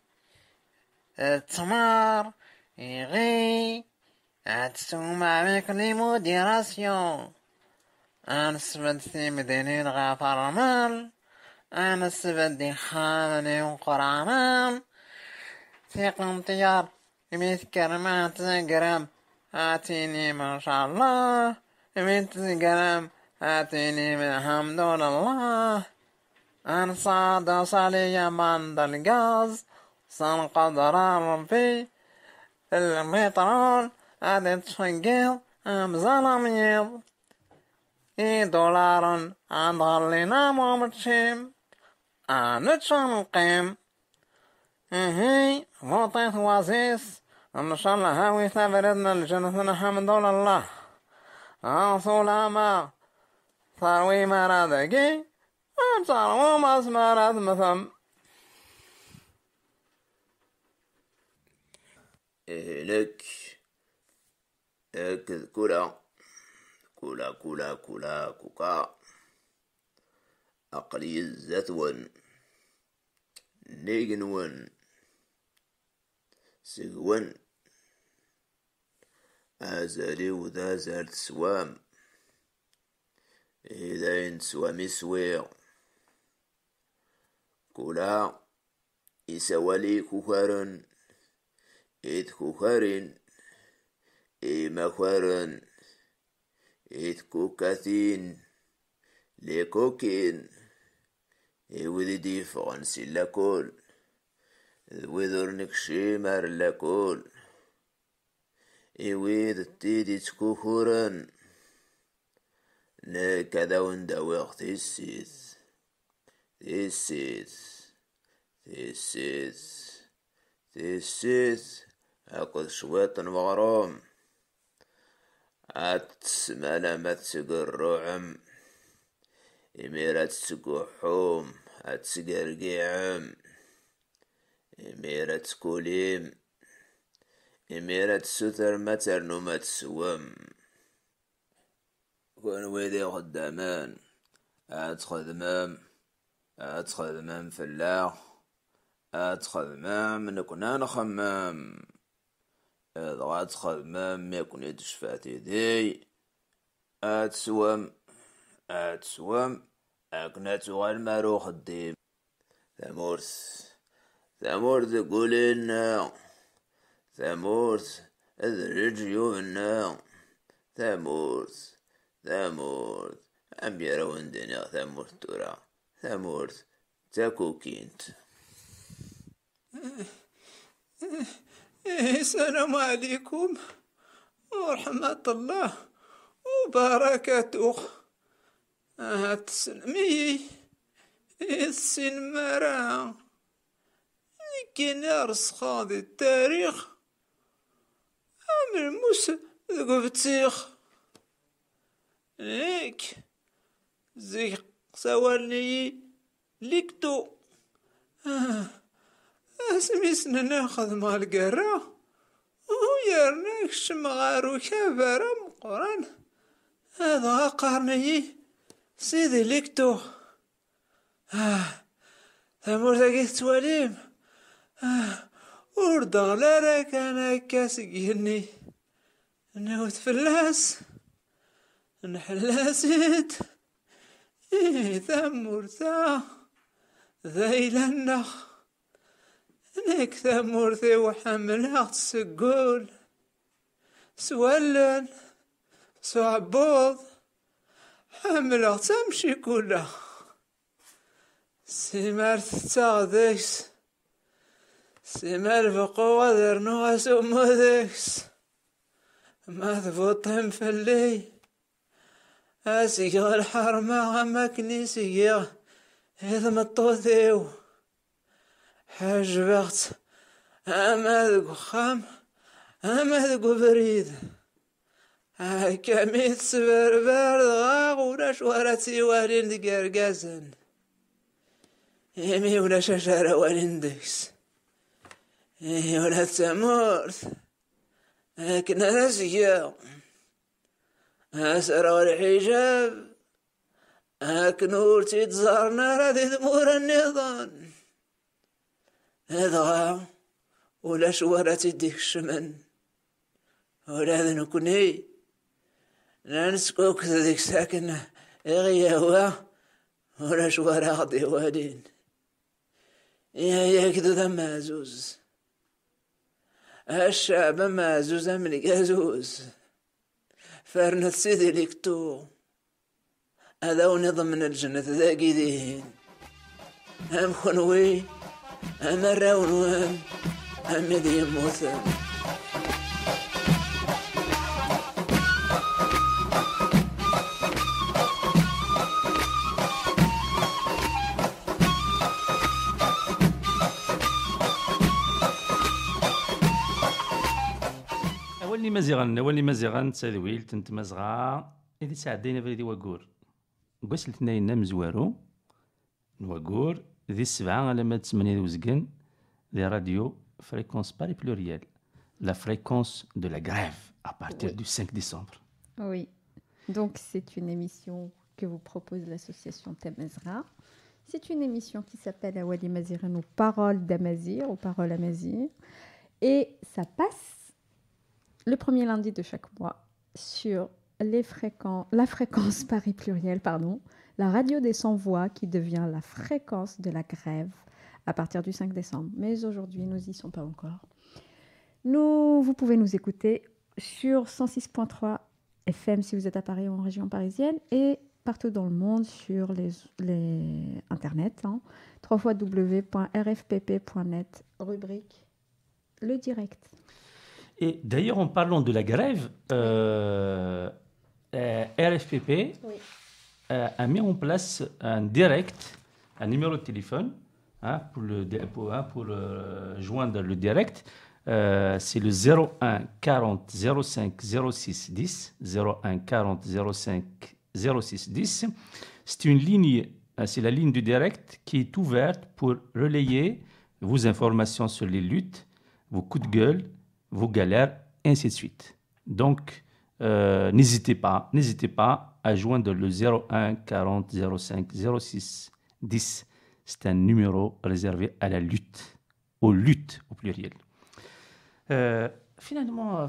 Speaker 7: التمار يغي أتسومع بك لي موديراسيون أنا سبدتي مدينين غافر مال أنا سبدي خامني وقرعمال ثقم طيار يميذكر ما تقرب آتيني ما شاء الله يميذكر آتيني من حمد الله أنا صاد صالي من الغاز سنقدر ربي البترول هذا تشقيل ظلميض $1 عند غلينا مومتشيم أنا تشنقيم هي غطيت وزيس إن شاء الله هاوي ثابردنا الجنة نحمد الله سلامة ثروي مرادقي أبصر مسمارات مثم
Speaker 5: لك أكد كولا كولا كولا كولا كوكا أقلي الزتون نيجنون سجون أزالي وذا زالت سوام إذا إن سوامي سوير كولا إسوالي كوكارن إذ كوكارن إي مخارن إذ كوكاثين لكوكين إي وذي فرنسي لكول وذر نكشي مار لكول إي وذ تيدي تكوكورن نكذا وندوغ تيسيث أقول شوية مغروم أتسمانا ما تسقرعم إميرا تسقحوم أتسقرقيعم إميرا تكوليم إميرا تسوثر ما ترنو ما تسوم كون ويدي قدامان أتخدمام فلاح أتخدمام نكونا نخمام إذا أتخدمام ما يكون يدشفاتي دي أتسوم أكنا تغال مارو خديم ثمورث قولنا ثمورث الرجيونا ثمورث أم يرون دنيا ثمورث ترى ثمورث تاكوكينت
Speaker 8: السلام عليكم ورحمة الله وبركاته تسلمي السنمرة كنا رسخاض التاريخ عمل موسى ذقفتيخ ليك زيق سوالي ليكتو اسميسنا ناخذ مال قرا ويرناك شمغارو كبارا مقران هذا قرني سيدي ليكتو ثمور ثقيت تواليم وردا غلارا كان كاسقيني نوت فلاس نحلاسيت ثمور ذيلنا نيك ثمورثي وحملها تسقول سولن سعبوض حملها تمشي كلها سمار تتاغديس سمار بقوة ذرنوها سموديس ما ثبوطهم في اللي اسيغ الحرمة غما كنيسيغ إذا مطوثيو حجبغت أما ذقو خام أما ذقو بريد كميت سبربر غاغ ولا شوارتي والين دي قرقازن يمي ولا شجرة والين ديس ولا تمورث لكن رسيا أسرى الحجاب أكنور تيتزارنا راه ذي ذمور النظام هذا ولا شوارة تديك الشمن ولا ذا نكوني ننسكوك ذيك ساكنة غياوة ولا شوارة غدي والين يا كدو ذا مازوز الشعب مازوز من قازوز فرنت سيدي ليكتو هذا ونظم من الجنة ذاقي ذين هم خنوي هم الراونوان هم ذي موثن
Speaker 1: أولي مزيغان تسادويل تنت مزغا إذا ساعدين فريدي وقور قوس الاثنين نمزوارو نوقور ذي السبعة على ما تسمني ذي وزقن ذي راديو فريكونس باري بلوريال la fréquence de la grève à partir du 5 décembre.
Speaker 3: Oui, donc c'est une émission que vous propose l'association Tamazra. C'est une émission qui s'appelle Awali Maziran aux paroles d'Amazir, aux paroles Amazir. Et ça passe le premier lundi de chaque mois sur la fréquence Paris pluriel, la radio des sans-voix qui devient la fréquence de la grève à partir du 5 décembre. Mais aujourd'hui, nous n'y sommes pas encore. Vous pouvez nous écouter sur 106.3 FM si vous êtes à Paris ou en région parisienne et partout dans le monde sur les Internet, www.rfpp.net, rubrique Le Direct.
Speaker 1: Et d'ailleurs, en parlant de la grève, RFPP a mis en place un direct, un numéro de téléphone pour joindre le direct. C'est le 01 40 05 06 10. 01 40 05 06 10. C'est une ligne, c'est la ligne du direct qui est ouverte pour relayer vos informations sur les luttes, vos coups de gueule, vos galères, ainsi de suite. Donc, n'hésitez pas à joindre le 01 40 05 06 10. C'est un numéro réservé à la lutte, aux luttes au pluriel. Finalement,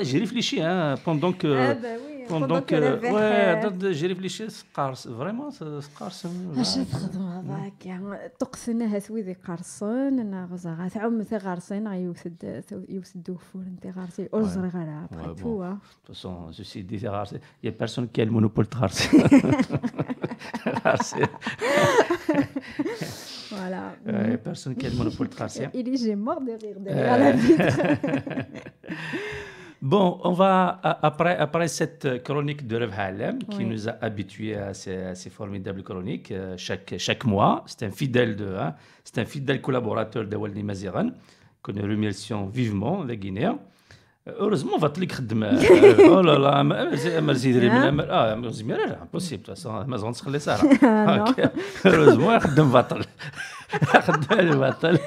Speaker 1: j'ai réfléchi pendant que j'ai réfléchi vraiment
Speaker 3: اش تخدم هذاك طقسنا هسوي قرصن انا غزا تعم ثغرسين يوسد فور انت غارسي ازري غلا بغيتو
Speaker 1: de toute façon je suis dit il y a personne qui a le monopole de
Speaker 3: Voilà.
Speaker 1: Il n'y a personne qui a le monopole de Kharsia.
Speaker 3: J'ai mort de rire derrière la vitre.
Speaker 1: Bon, on va, après cette chronique de Rev Halem, qui nous a habitués à ces formidables chroniques chaque mois, c'est un fidèle collaborateur de Walni Maziran, que nous remercions vivement, les Guinéens. Heureusement, on va te l'écrire. Oh là là, impossible, de toute façon, Amazon se laisse ça. Heureusement, خدم بطل. خدم بطل.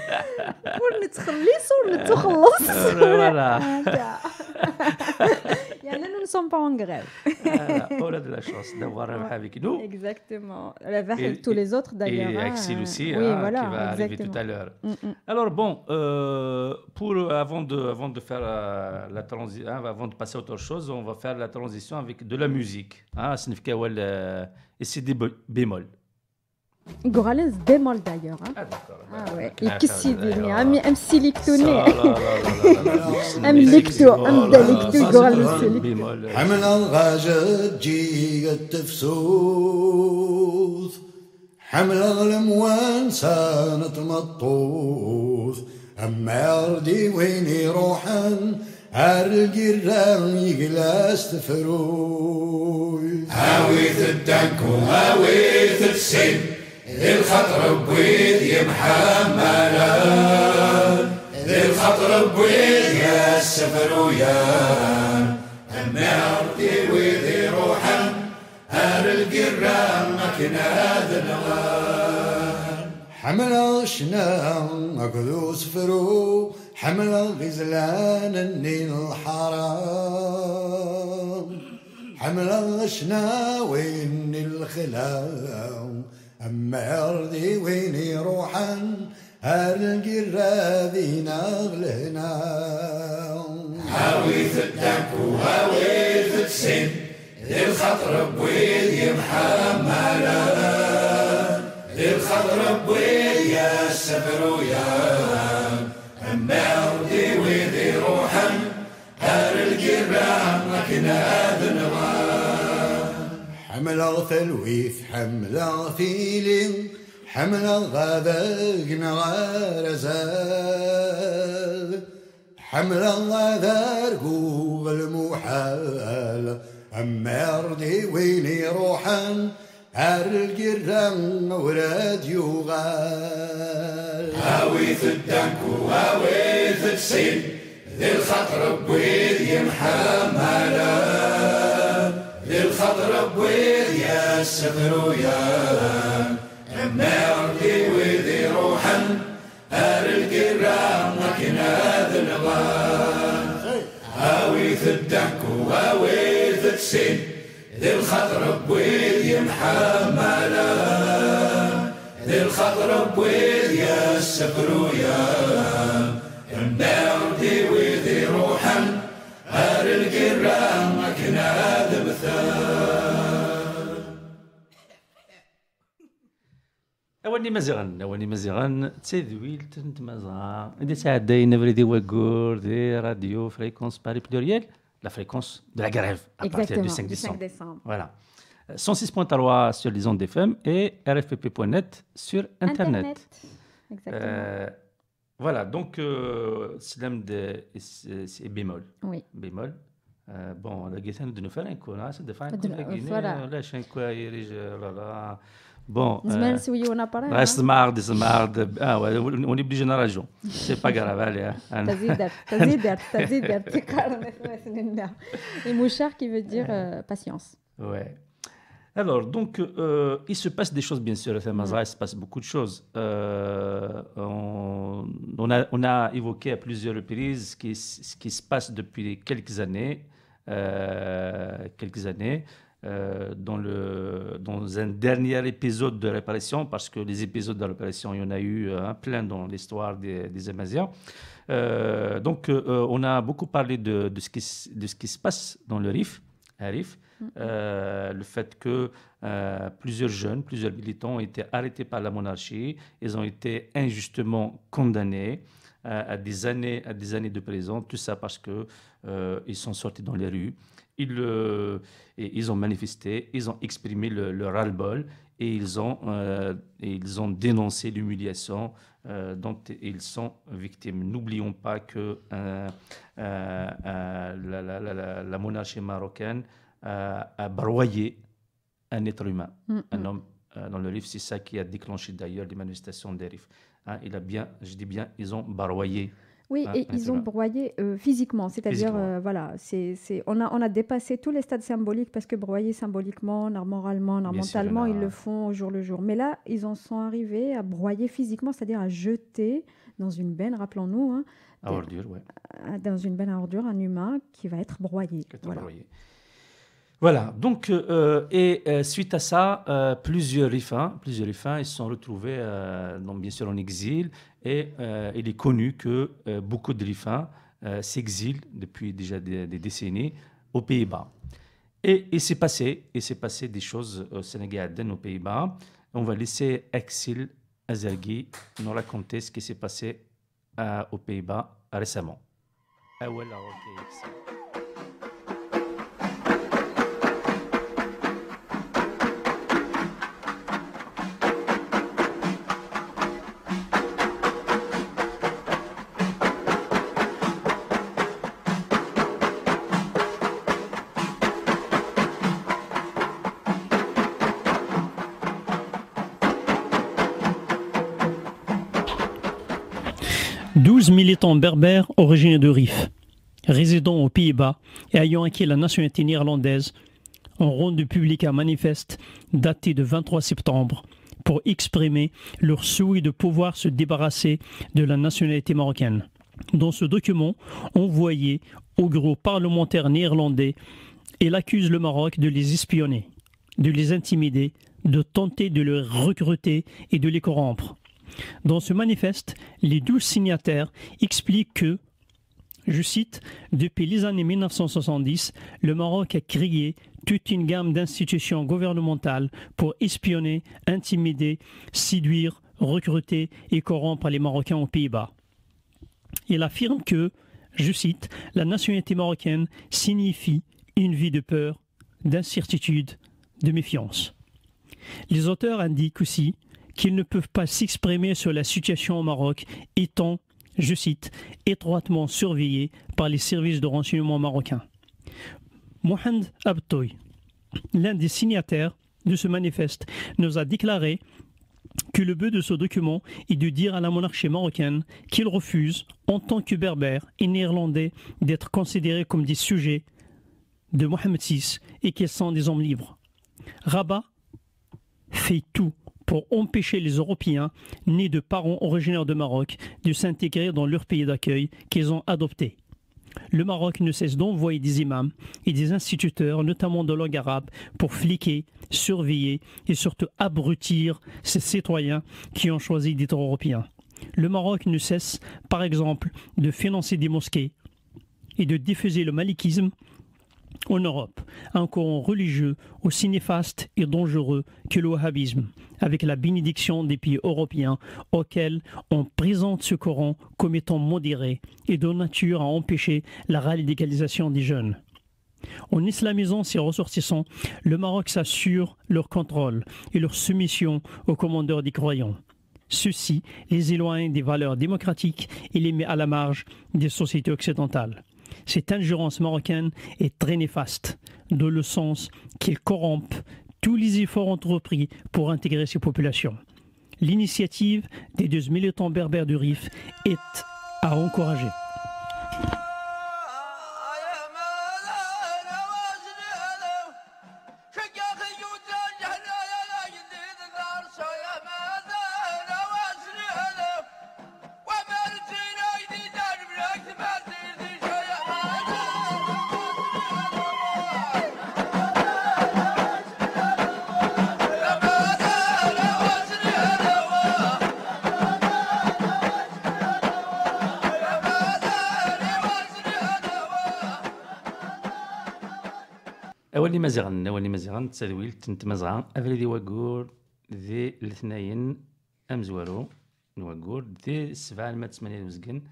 Speaker 3: ونتخلص ونتخلص.
Speaker 1: Voilà.
Speaker 3: يعني nous ne sommes pas en grève.
Speaker 1: On a de la chance d'avoir Rebha avec nous.
Speaker 3: Exactement. Rebha et tous les autres d'ailleurs.
Speaker 1: Et Axel aussi,
Speaker 3: oui, voilà,
Speaker 1: qui va arriver tout à l'heure. Alors bon, avant de faire la transition, avant de passer à autre chose, on va faire la transition avec de la musique. Et c'est des bémols.
Speaker 3: Goralens bémol d'ailleurs.
Speaker 1: Ah d'accord.
Speaker 3: Ah ouais. Et qu'est-ce qu'il dit am silictoné. Am licto, am delicto goralens bémol.
Speaker 9: حمل الغاجة جي التفسوس حمل الأموال سانة مطوث أما أرضي وين يروحن هالجيران يجلس تفروي هاويث الدنك وهاويث السن ذي الخطر بويد يا محملان ذي الخطر بويد يا السفرويان أما أرضي وذي روحا هال القران مكناد الغان حمل الشنان أكذو سفرو حمل الغزلان النيل الحرام حمل غشنا وين الخلا أما أرضي وين يروحن هالقرادي نغلهنا هاويث الدك وهاويث السن ذي الخطر بويد يمحملا ذي الخطر بويد يا السفر ويا أما أرضي وين يروحن هالقرادي مكنا ذنبان حمل ثلويث حمل ثيلين حمل غذاق نغارزال حمل غذار قوغ المحال أما أرضي وين يروحن هالقران وراد يغال هاويث الدنك وهاويث السين ذي الخطر بويد يمحملا ذي الخطر بويد يا السفر ويا أما أرضي وذي روحا هار القرام مكنا ذنبان هاويث الدنك وهاويث السين ذي الخطر بويد يمحملا ذي الخطر بويد يا السفر ويا أما أرضي وذي روحا هار القرام مكنا ذنبان
Speaker 1: أولي مزيغان تسيذويل تنتمازغا إذا تعدي نفري دي وقور دي راديو فريكونس باري بلوريال la fréquence de la grève à partir du 5 décembre. Voilà. 106.3 sur les ondes FM et rfpp.net sur Internet.
Speaker 3: Exactement.
Speaker 1: Voilà, donc Slam c'est bémol.
Speaker 3: Oui.
Speaker 1: Bémol. Bon, la guitare de nous faire un coup, là, c'est de faire un coup.
Speaker 3: Voilà.
Speaker 1: Là, je quoi, là. Bon.
Speaker 3: Reste
Speaker 1: marde. Ah ouais, on est obligé de la région. C'est pas grave, allez.
Speaker 3: Tazider. Et mouchard qui veut dire patience.
Speaker 1: Ouais. Alors, donc, il se passe des choses, bien sûr, à Thamazra, il se passe beaucoup de choses. On a évoqué à plusieurs reprises ce qui se passe depuis quelques années. Dans un dernier épisode de réparation, parce que les épisodes de réparation, il y en a eu plein dans l'histoire des Amaziens. Donc, on a beaucoup parlé de ce qui se passe dans le Rif, le fait que plusieurs jeunes, plusieurs militants ont été arrêtés par la monarchie, ils ont été injustement condamnés à des années de prison, tout ça parce que ils sont sortis dans les rues. Ils ont manifesté, ils ont exprimé leur ras-le-bol et ils ont dénoncé l'humiliation dont ils sont victimes. N'oublions pas que la monarchie marocaine a broyé un être humain, un homme dans le Rif. C'est ça qui a déclenché d'ailleurs les manifestations des Rif. Ils ont broyé.
Speaker 3: Oui, et ils ont broyé physiquement, c'est-à-dire, voilà, on a dépassé tous les stades symboliques parce que broyer symboliquement, moralement, mentalement, ils le font au jour le jour. Mais là, ils en sont arrivés à broyer physiquement, c'est-à-dire à jeter dans une benne, rappelons-nous,
Speaker 1: à ordures,
Speaker 3: dans une benne à ordures, un humain qui va être broyé.
Speaker 1: Voilà, donc, suite à ça, plusieurs rifins, ils se sont retrouvés, donc, bien sûr, en exil, et il est connu que beaucoup de rifins s'exilent depuis déjà des décennies aux Pays-Bas. Et il s'est passé des choses au Sénégal, aux Pays-Bas. On va laisser Axel Azergui nous raconter ce qui s'est passé aux Pays-Bas récemment.
Speaker 10: Militants berbères originaires de Rif, résidant aux Pays-Bas et ayant acquis la nationalité néerlandaise, ont rendu public un manifeste daté de 23 septembre pour exprimer leur souhait de pouvoir se débarrasser de la nationalité marocaine. Dans ce document, envoyé au groupe parlementaire néerlandais Il accuse le Maroc de les espionner, de les intimider, de tenter de les recruter et de les corrompre. Dans ce manifeste, les 12 signataires expliquent que, je cite, « Depuis les années 1970, le Maroc a créé toute une gamme d'institutions gouvernementales pour espionner, intimider, séduire, recruter et corrompre les Marocains aux Pays-Bas. » Il affirme que, je cite, « La nationalité marocaine signifie une vie de peur, d'incertitude, de méfiance. » Les auteurs indiquent aussi qu'ils ne peuvent pas s'exprimer sur la situation au Maroc étant, je cite, étroitement surveillés par les services de renseignement marocains. Mohamed Abtoy, l'un des signataires de ce manifeste, nous a déclaré que le but de ce document est de dire à la monarchie marocaine qu'il refuse, en tant que berbère et néerlandais, d'être considérés comme des sujets de Mohamed VI et qu'ils sont des hommes libres. Rabat fait tout pour empêcher les Européens nés de parents originaires de Maroc de s'intégrer dans leur pays d'accueil qu'ils ont adopté. Le Maroc ne cesse d'envoyer des imams et des instituteurs, notamment de langue arabe, pour fliquer, surveiller et surtout abrutir ces citoyens qui ont choisi d'être européens. Le Maroc ne cesse, par exemple, de financer des mosquées et de diffuser le malikisme en Europe, un courant religieux aussi néfaste et dangereux que le wahhabisme, avec la bénédiction des pays européens auxquels on présente ce courant comme étant modéré et de nature à empêcher la radicalisation des jeunes. En islamisant ses ressortissants, le Maroc s'assure leur contrôle et leur soumission aux commandeurs des croyants. Ceci les éloigne des valeurs démocratiques et les met à la marge des sociétés occidentales. Cette ingérence marocaine est très néfaste, dans le sens qu'elle corrompt tous les efforts entrepris pour intégrer ces populations. L'initiative des 2 militants berbères du Rif est à encourager.
Speaker 1: أولي مزغن تسدويل تنتمزغن أفريدي وقور ذي الاثنين أمزورو نوقور ذي 708 وزقن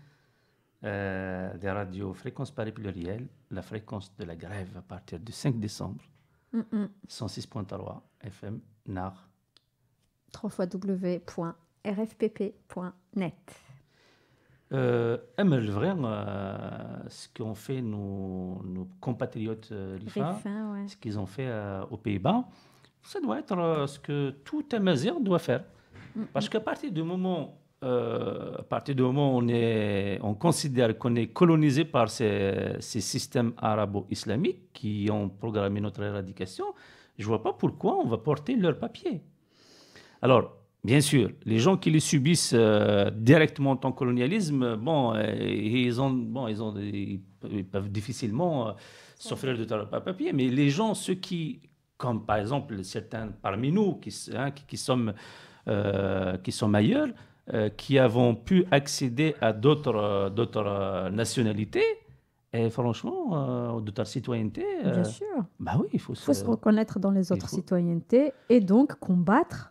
Speaker 1: ذي راديو فريكونس باري بلوريال لا فريكونس دو لا غريف à partir du 5 décembre 106.3 FM NAR
Speaker 3: www.rfpp.net.
Speaker 1: Ce qu'ont fait nos compatriotes Rifa, ce qu'ils ont fait aux Pays-Bas, ça doit être ce que tout Amazir doit faire. Parce qu'à partir du moment où on considère qu'on est colonisé par ces systèmes arabo-islamiques qui ont programmé notre éradication, je ne vois pas pourquoi on va porter leurs papiers. Alors, bien sûr, les gens qui les subissent directement en tant que colonialisme, ils peuvent difficilement s'offrir de leur papier. Mais les gens, ceux qui, comme par exemple certains parmi nous qui sommes ailleurs, qui avons pu accéder à d'autres nationalités, et franchement, d'autres citoyennetés.
Speaker 3: Bien sûr.
Speaker 1: Bah oui, il faut
Speaker 3: se reconnaître dans les autres citoyennetés et donc combattre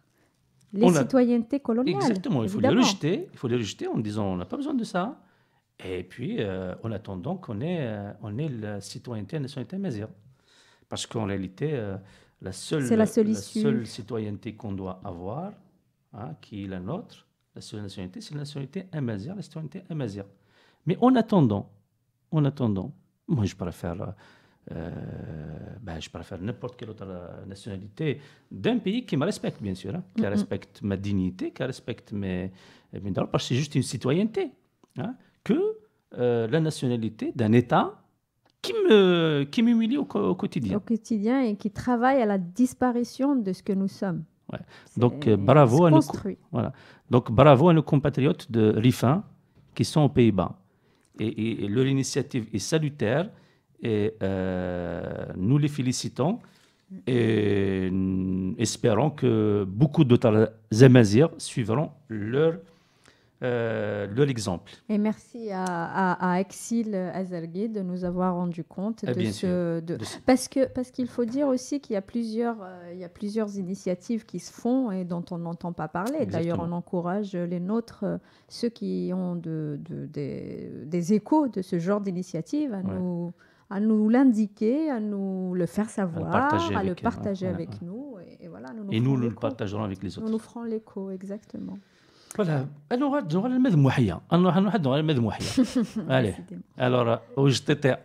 Speaker 3: les citoyennetés coloniales.
Speaker 1: Exactement, il faut les rejeter en disant on n'a pas besoin de ça. Et puis, en attendant qu'on ait la citoyenneté, la nationalité amazigh. Parce qu'en réalité, la seule citoyenneté qu'on doit avoir, qui est la nôtre, la seule nationalité, c'est la nationalité amazigh, la citoyenneté amazigh. Mais en attendant, moi je préfère n'importe quelle autre nationalité d'un pays qui me respecte, bien sûr, qui respecte ma dignité, qui respecte mes droits, parce que c'est juste une citoyenneté, que la nationalité d'un État qui m'humilie au quotidien.
Speaker 3: Au quotidien et qui travaille à la disparition de ce que nous sommes.
Speaker 1: Ouais. Donc, bravo à nos compatriotes de Rifin qui sont aux Pays-Bas. Et leur initiative est salutaire. Et nous les félicitons et espérons que beaucoup d'autres Amazirs suivront leur exemple.
Speaker 3: Et merci à Exil Azergui de nous avoir rendu compte parce qu'il faut dire aussi qu'il y a plusieurs initiatives qui se font et dont on n'entend pas parler. Exactement. D'ailleurs, on encourage les nôtres, ceux qui ont des échos de ce genre d'initiative, à nous l'indiquer, à nous le faire savoir, à le partager avec nous. Et voilà,
Speaker 1: nous le partagerons avec les autres.
Speaker 3: Nous nous ferons l'écho, exactement.
Speaker 1: Voilà, alors on va le mettre mouhia. On va le mettre mouhia. Allez, alors وجدت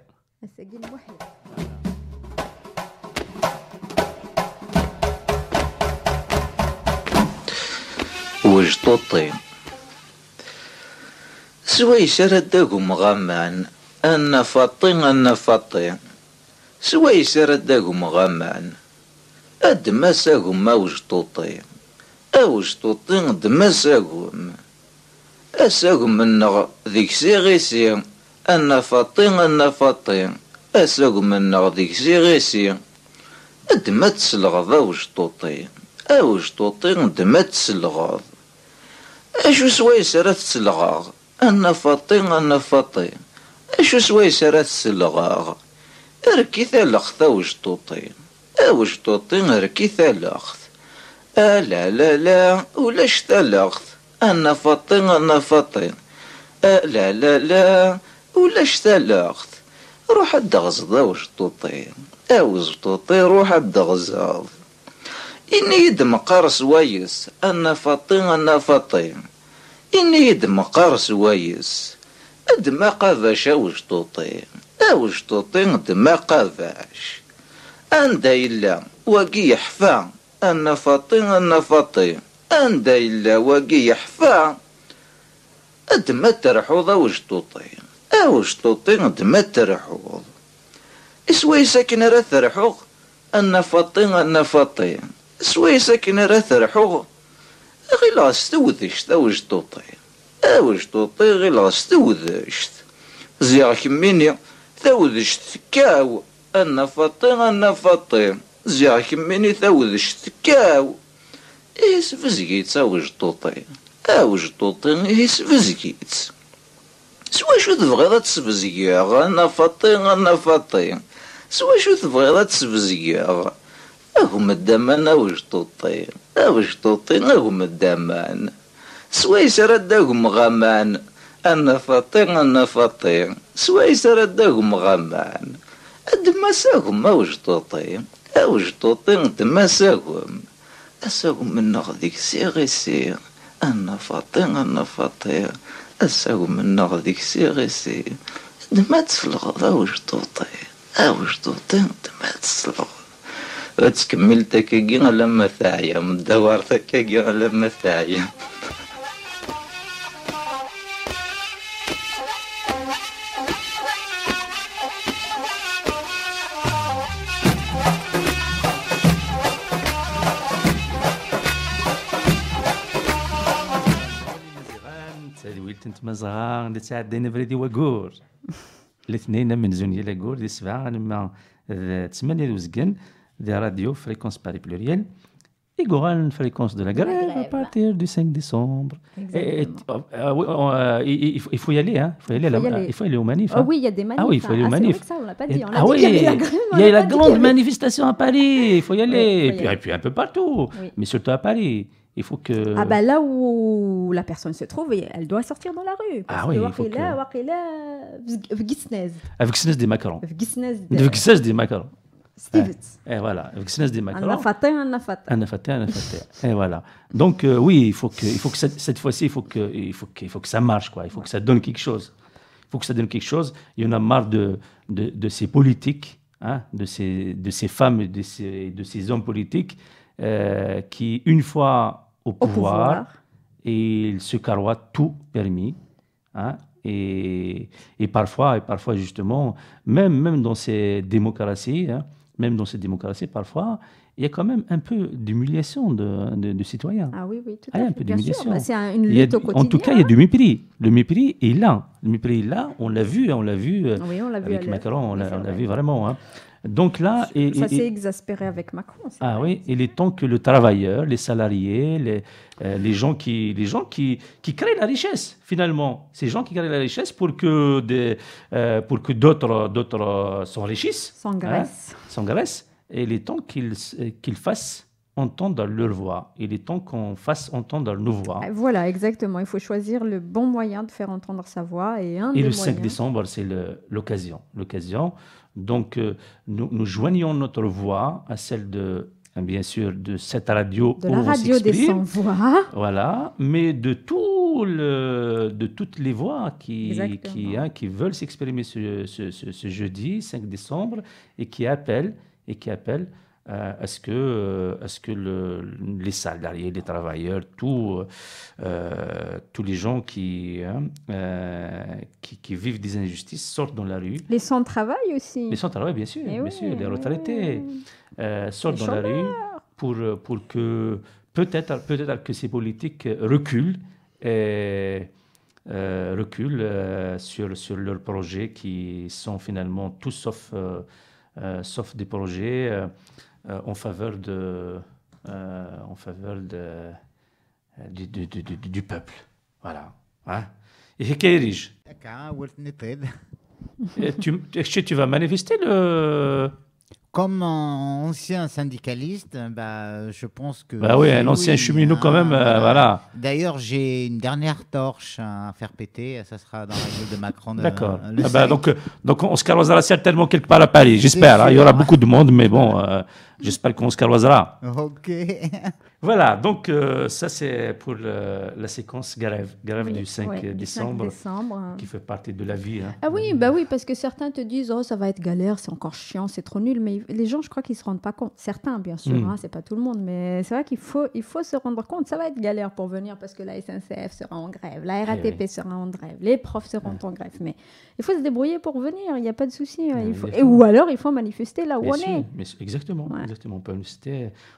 Speaker 11: وجدوا الطين سويس رداكم غمان أنا فطين سويس رداكم غمان أدمساكم ما وجدوا الطين أوجدوا الطين دمساكم أساكم منغ ذيك سيغيسي أنا فطين أساكم منغ ذيك سيغيسي أدما تسلغض أوجدوا الطين أوجدوا الطين دما تسلغض أشو سويس راه تسلغاغ أنا فطين أشو سويس راه تسلغاغ أركي ثالخ أوجدوا الطين أوجدوا الطين أركي ثالخ لا ولاش تلغت أنا فطين لا ولاش تلغت روح الدغزض أوجدوا الطين روح الدغزض إني يدم قارس ويس أنا فطين إني يدم قارس ويس أدما قافاش أوجدوا الطين دما قافاش أندا إلا وقي يحفا أنا فطين أندا إلا وقي يحفا أدما ترحوض أوجدوا الطين دما ترحوض إسوي ساكن راه ترحوض أنا فطين إسوي ساكن راه ترحوض غير غاستوذشت أوجدوا الطين غير غاستوذشت زيغ كميني ثوذشت كاو أنا فطين زيغ كميني ثوذشت كاو إيس فزقيت أوجدوا الطين إيس فزقيت سوا شو تبغيض تسفزقياغ أنا فطين سوا شو تبغيض تسفزقياغ أهم الدمان أوجدوا الطين أهم الدمان سويس رداهم غمان أنا فطين سويس رداهم غمان أدمساهم أوجدوا الطين دمساهم أساهم من نغذيك سيغيسي أنا فطين أساهم من نغذيك سيغيسي دمات في الغض أوجدوا الطين دمات في الغض وتكمل تكاكي لما ثاعية من دوار تكاكي لما ثاعية
Speaker 1: مزغان نتعدينا بريدي وقور الاثنين من زونيا لاقور دي سبعة لما 8 وزقن دي راديو فريكونس باري بلوريال يقولون فريكونس de la grève à partir du 5 décembre. Il faut y aller, hein. Il faut aller aux manifs.
Speaker 3: Ah oui, il y a des manifs.
Speaker 1: Ah oui, il faut aller aux manifs.
Speaker 3: C'est vrai que ça, on l'a pas dit.
Speaker 1: Ah oui, il y a la grande manifestation à Paris. Il faut y aller. Et puis un peu partout, mais surtout à Paris. Il faut que...
Speaker 3: Ah bah là où la personne se trouve, elle doit sortir dans la rue. Parce
Speaker 1: ah oui,
Speaker 3: il
Speaker 1: faut que...
Speaker 3: Avec
Speaker 1: Gisnez des macarons.
Speaker 3: Avec Gisnez
Speaker 1: des macarons.
Speaker 3: Stevens.
Speaker 1: Et voilà, avec Gisnez des macarons.
Speaker 3: Un
Speaker 1: fatin. Et voilà. Donc oui, il faut que cette fois-ci, il faut que ça marche, quoi. Il faut que ça donne quelque chose. Il y en a marre de ces politiques, hein, de ces femmes et de ces hommes politiques qui, une fois au pouvoir, et il se carroie tout permis, hein, et parfois justement, même dans ces démocraties, hein, parfois, il y a quand même un peu d'humiliation de citoyens.
Speaker 3: Ah oui, tout
Speaker 1: à fait. Un peu d'humiliation.
Speaker 3: C'est une lutte au quotidien.
Speaker 1: En tout cas, il y a du mépris. Le mépris est là. Le mépris est là. On l'a vu.
Speaker 3: Oui, on l'a vu
Speaker 1: avec Macron. On l'a vu vraiment. Hein. Donc là,
Speaker 3: ça s'est exaspéré avec Macron.
Speaker 1: Oui, il est temps que le travailleur, les salariés, les gens qui créent la richesse finalement, ces gens qui créent la richesse pour que d'autres s'enrichissent, s'engraissent, et il est temps qu'ils fassent entendre leur voix. Il est temps qu'on fasse entendre nos voix.
Speaker 3: Voilà, exactement. Il faut choisir le bon moyen de faire entendre sa voix. Et
Speaker 1: le 5 décembre, c'est l'occasion. Donc, nous joignons notre voix à celle de, bien sûr, de cette radio.
Speaker 3: De la radio des sans-voix.
Speaker 1: Voilà, mais de toutes les voix qui veulent s'exprimer ce jeudi 5 décembre et qui appellent à ce que les salariés, les travailleurs, tous les gens qui vivent des injustices sortent dans la rue.
Speaker 3: Les sans-travail aussi.
Speaker 1: Les sans-travail, bien sûr, les retraités sortent dans la rue pour que peut-être que ces politiques reculent sur leurs projets qui sont finalement tout sauf des projets en faveur du peuple. Voilà. Hein? Et Kairij, tu vas manifester
Speaker 4: Comme ancien syndicaliste, je pense que...
Speaker 1: oui, un ancien cheminot quand même, voilà.
Speaker 4: D'ailleurs, j'ai une dernière torche à faire péter, ça sera dans la gueule de Macron.
Speaker 1: D'accord. Donc on se carroisera certainement quelque part à Paris, j'espère. Hein, il y aura beaucoup de monde, mais bon, j'espère qu'on se carroisera.
Speaker 4: Ok.
Speaker 1: Voilà, donc ça c'est pour la séquence grève du 5 décembre, qui fait partie de la vie. Hein.
Speaker 3: Ah oui, parce que certains te disent « Oh, ça va être galère, c'est encore chiant, c'est trop nul », mais les gens, je crois qu'ils ne se rendent pas compte. Certains, bien sûr, c'est pas tout le monde, mais c'est vrai qu'il faut se rendre compte, ça va être galère pour venir parce que la SNCF sera en grève, la RATP sera en grève, les profs seront en grève, mais il faut se débrouiller pour venir, il n'y a pas de souci. Ou alors, il faut manifester là où on est.
Speaker 1: Exactement.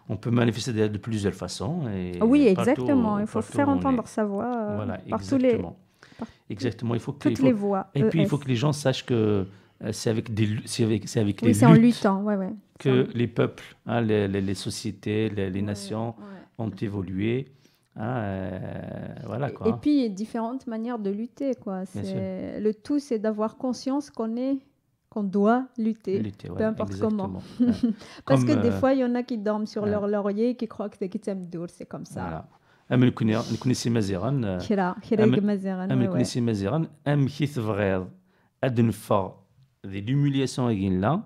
Speaker 1: On peut manifester de plusieurs façons.
Speaker 3: Oui, exactement. Il faut faire entendre sa voix par tous les...
Speaker 1: Exactement.
Speaker 3: Toutes les voix.
Speaker 1: Et puis, il faut que les gens sachent que c'est avec les luttes.
Speaker 3: C'est en luttant,
Speaker 1: que les peuples, les sociétés, les nations ont évolué. Voilà, quoi.
Speaker 3: Et puis, il y a différentes manières de lutter, quoi. Le tout, c'est d'avoir conscience qu'on doit lutter peu importe comment. Parce que des fois, il y en a qui dorment sur leur laurier et qui croient que c'est Kitamdour, c'est comme ça.
Speaker 1: Voilà. نكونيسي مزيغان نكونيسي مزيغان كي تبغيض ادنفا دي l'humiliation là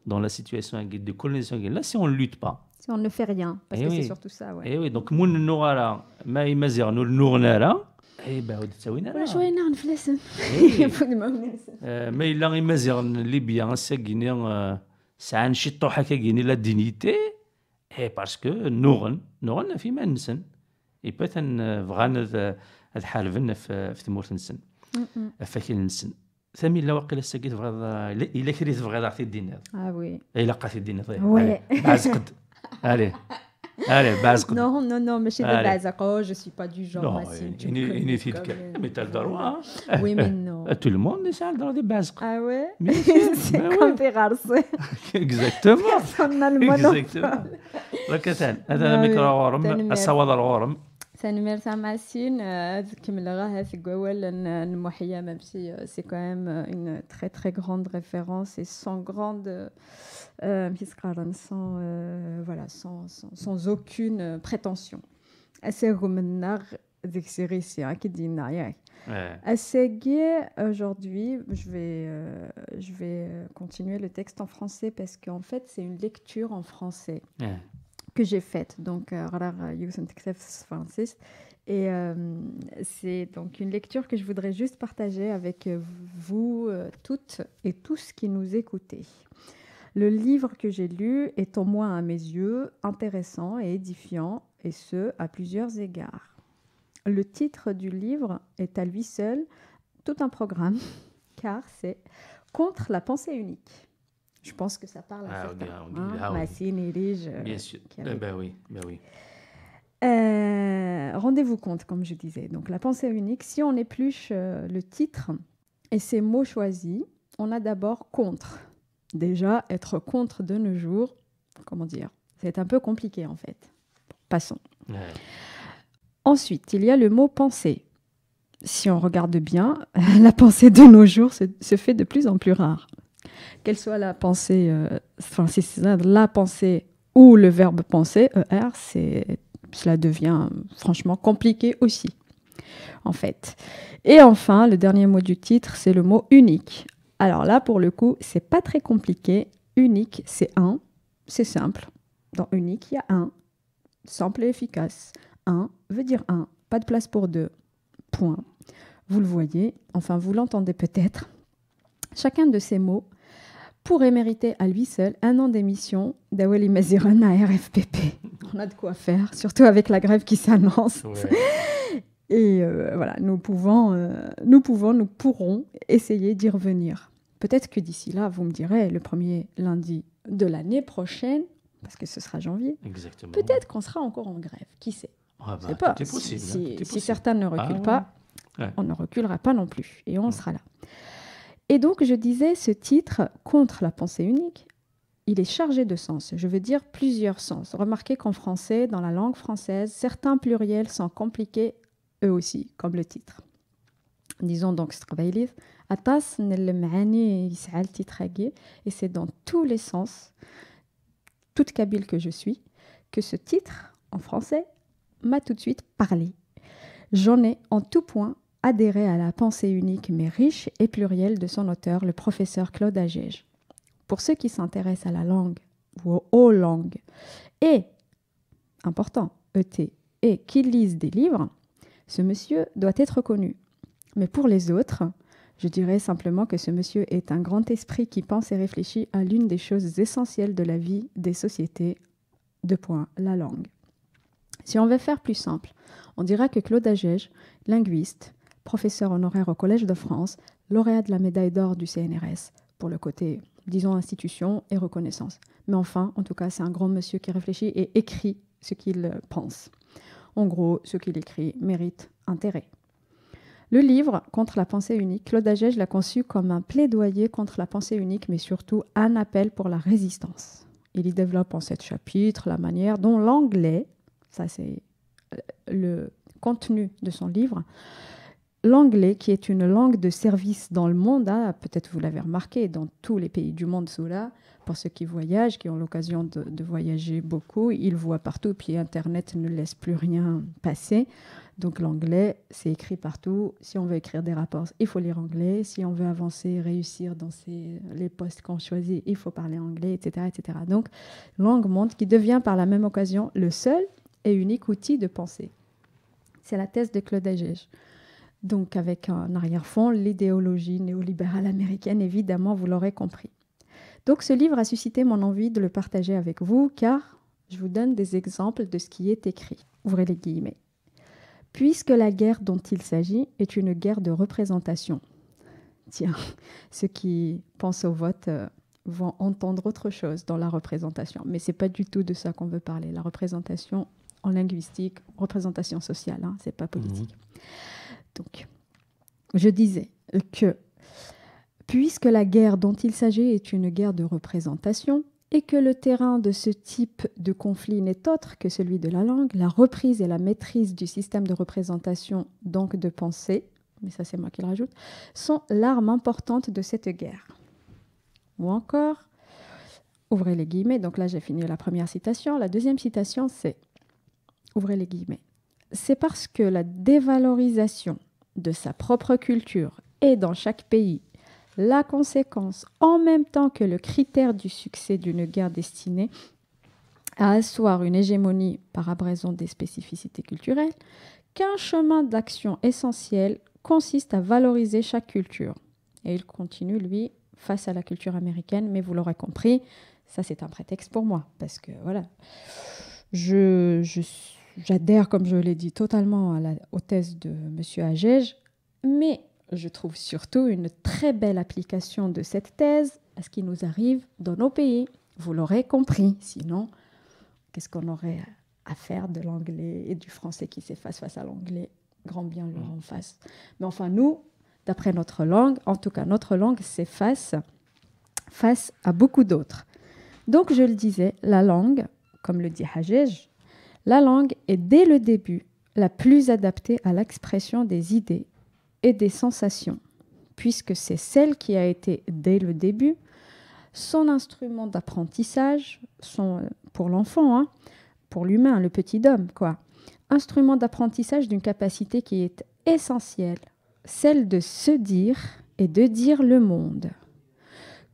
Speaker 1: dans la situation de colonisation là si on ne lutte pas,
Speaker 3: si on ne fait rien, parce que c'est surtout ça.
Speaker 1: Et oui, donc mon نورا ما مزيغان نورنا ود تسوينا
Speaker 3: ولا شويه نفلسن
Speaker 1: ما الا مزيغان ليبيا ساكيني ساعه نشطو حكاكيني لا دينيتي باسكو نورن في ما نسن يبثن بغانا هاد حالفنا في ثمورت نسن فاكين نسن ثمي لا واقيلا ساكيت بغا الا كريت بغا عطي الدين
Speaker 3: وي
Speaker 1: الا قاتي الدين بعزقد Allez, Bazq.
Speaker 3: Non, mais je suis de Bazq. Oh, je ne suis pas du genre Massine.
Speaker 1: Mais tu as le droit.
Speaker 3: Oui, mais non.
Speaker 1: Tout le monde a le droit de Bazq.
Speaker 3: Ah ouais? C'est comme Ferrars.
Speaker 1: Exactement.
Speaker 3: Personne n'a le monopole.
Speaker 1: Exactement. هذا الميكرو غورم الصواد الغورم.
Speaker 3: سنمير Massine, كمل غاها في قوال المحيا même si c'est quand même une très très grande référence et sans grande sans aucune prétention. Aujourd'hui, je vais continuer le texte en français parce qu'en fait, c'est une lecture en français que j'ai faite. Donc, et c'est donc une lecture que je voudrais juste partager avec vous toutes et tous qui nous écoutez. Le livre que j'ai lu est au moins à mes yeux intéressant et édifiant, et ce, à plusieurs égards. Le titre du livre est à lui seul tout un programme, car c'est « Contre la pensée unique ». Je pense que ça parle à certains.
Speaker 1: On dit là,
Speaker 3: Massine, Elige.
Speaker 1: Bien sûr. Oui.
Speaker 3: Rendez-vous compte, comme je disais. Donc, la pensée unique, si on épluche le titre et ses mots choisis, on a d'abord contre. Déjà, être contre de nos jours, comment dire, c'est un peu compliqué en fait. Passons. Ouais. Ensuite, il y a le mot pensée. Si on regarde bien, la pensée de nos jours se fait de plus en plus rare. Qu'elle soit la pensée, si c'est la pensée ou le verbe penser, ER, cela devient franchement compliqué aussi, en fait. Et enfin, le dernier mot du titre, c'est le mot unique. Alors là, pour le coup, c'est pas très compliqué. Unique, c'est un, c'est simple. Dans unique, il y a un, simple et efficace. Un veut dire un, pas de place pour deux. Point. Vous le voyez, enfin vous l'entendez peut-être. Chacun de ces mots pourrait mériter à lui seul un an d'émission d'Awali Maziran à RFPP. On a de quoi faire, surtout avec la grève qui s'annonce. Ouais. Et voilà, nous pourrons essayer d'y revenir. Peut-être que d'ici là, vous me direz, le premier lundi de l'année prochaine, parce que ce sera janvier, exactement. Peut-être qu'on sera encore en grève, qui sait. C'est pas. Possible, si certains ne reculent pas, ouais. On ne reculera pas non plus, et on sera là. Et donc, je disais, ce titre, contre la pensée unique, il est chargé de sens. Je veux dire plusieurs sens. Remarquez qu'en français, dans la langue française, certains pluriels sont compliqués eux aussi, comme le titre. Disons donc, Atas et c'est dans tous les sens, toute kabyle que je suis, que ce titre, en français, m'a tout de suite parlé. J'en ai en tout point adhéré à la pensée unique mais riche et plurielle de son auteur, le professeur Claude Agege. Pour ceux qui s'intéressent à la langue ou aux langues, et, important, ET, et qui lisent des livres, ce monsieur doit être connu. Mais pour les autres, je dirais simplement que ce monsieur est un grand esprit qui pense et réfléchit à l'une des choses essentielles de la vie des sociétés, la langue. Si on veut faire plus simple, on dira que Claude Agege, linguiste, professeur honoraire au Collège de France, lauréat de la médaille d'or du CNRS, pour le côté, disons, institution et reconnaissance. Mais enfin, en tout cas, c'est un grand monsieur qui réfléchit et écrit ce qu'il pense. En gros, ce qu'il écrit mérite intérêt. Le livre « Contre la pensée unique », Claude Agege l'a conçu comme un plaidoyer contre la pensée unique, mais surtout un appel pour la résistance. Il y développe en 7 chapitres la manière dont l'anglais, ça c'est le contenu de son livre, l'anglais, qui est une langue de service dans le monde, hein, peut-être vous l'avez remarqué, dans tous les pays du monde, cela, pour ceux qui voyagent, qui ont l'occasion de voyager beaucoup, ils voient partout, puis Internet ne laisse plus rien passer. Donc l'anglais, c'est écrit partout. Si on veut écrire des rapports, il faut lire anglais. Si on veut avancer, réussir dans les postes qu'on choisit, il faut parler anglais, etc., etc. Donc, langue monde qui devient par la même occasion le seul et unique outil de pensée. C'est la thèse de Claude Agege. Donc, avec un arrière-fond, l'idéologie néolibérale américaine, évidemment, vous l'aurez compris. Donc, ce livre a suscité mon envie de le partager avec vous, car je vous donne des exemples de ce qui est écrit. Ouvrez les guillemets. Puisque la guerre dont il s'agit est une guerre de représentation. Tiens, ceux qui pensent au vote vont entendre autre chose dans la représentation. Mais ce n'est pas du tout de ça qu'on veut parler. La représentation en linguistique, représentation sociale, hein, ce n'est pas politique. Donc, je disais que puisque la guerre dont il s'agit est une guerre de représentation et que le terrain de ce type de conflit n'est autre que celui de la langue, la reprise et la maîtrise du système de représentation, donc de pensée, mais ça c'est moi qui le rajoute, sont l'arme importante de cette guerre. Ou encore, ouvrez les guillemets, donc là j'ai fini la première citation, la deuxième citation c'est, ouvrez les guillemets, c'est parce que la dévalorisation de sa propre culture est dans chaque pays la conséquence, en même temps que le critère du succès d'une guerre destinée à asseoir une hégémonie par abrasion des spécificités culturelles, qu'un chemin d'action essentiel consiste à valoriser chaque culture. Et il continue, lui, face à la culture américaine, mais vous l'aurez compris, ça c'est un prétexte pour moi, parce que voilà, j'adhère, comme je l'ai dit, totalement aux thèses de M. Agege, mais je trouve surtout une très belle application de cette thèse à ce qui nous arrive dans nos pays. Vous l'aurez compris. Sinon, qu'est-ce qu'on aurait à faire de l'anglais et du français qui s'efface face à l'anglais? Grand bien leur en face. Mais enfin, nous, d'après notre langue, en tout cas, notre langue s'efface face à beaucoup d'autres. Donc, je le disais, la langue, comme le dit Hajej, la langue est dès le début la plus adaptée à l'expression des idées et des sensations, puisque c'est celle qui a été, dès le début, son instrument d'apprentissage, pour l'enfant, hein, pour l'humain, le petit homme, quoi. Instrument d'apprentissage d'une capacité qui est essentielle, celle de se dire et de dire le monde.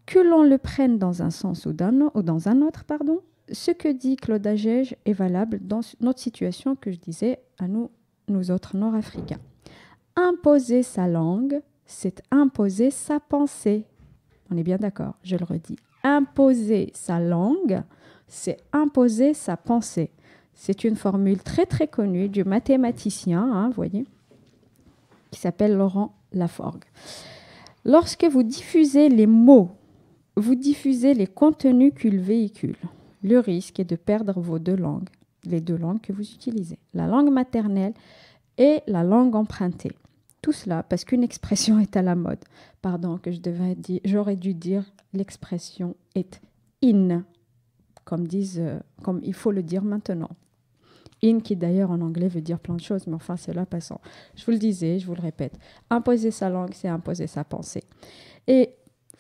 Speaker 3: Que l'on le prenne dans un sens ou dans un autre, ce que dit Claude Hajej est valable dans notre situation que je disais à nous autres Nord-Africains. Imposer sa langue, c'est imposer sa pensée. On est bien d'accord, je le redis. Imposer sa langue, c'est imposer sa pensée. C'est une formule très très connue du mathématicien, vous voyez, qui s'appelle Laurent Laforgue. Lorsque vous diffusez les mots, vous diffusez les contenus qu'ils véhiculent. Le risque est de perdre vos deux langues, les deux langues que vous utilisez, la langue maternelle et la langue empruntée. Tout cela parce qu'une expression est à la mode. Pardon, j'aurais dû dire l'expression est in, comme il faut le dire maintenant. In, qui d'ailleurs en anglais veut dire plein de choses, mais enfin, c'est là passant. Je vous le disais, je vous le répète, imposer sa langue, c'est imposer sa pensée. Et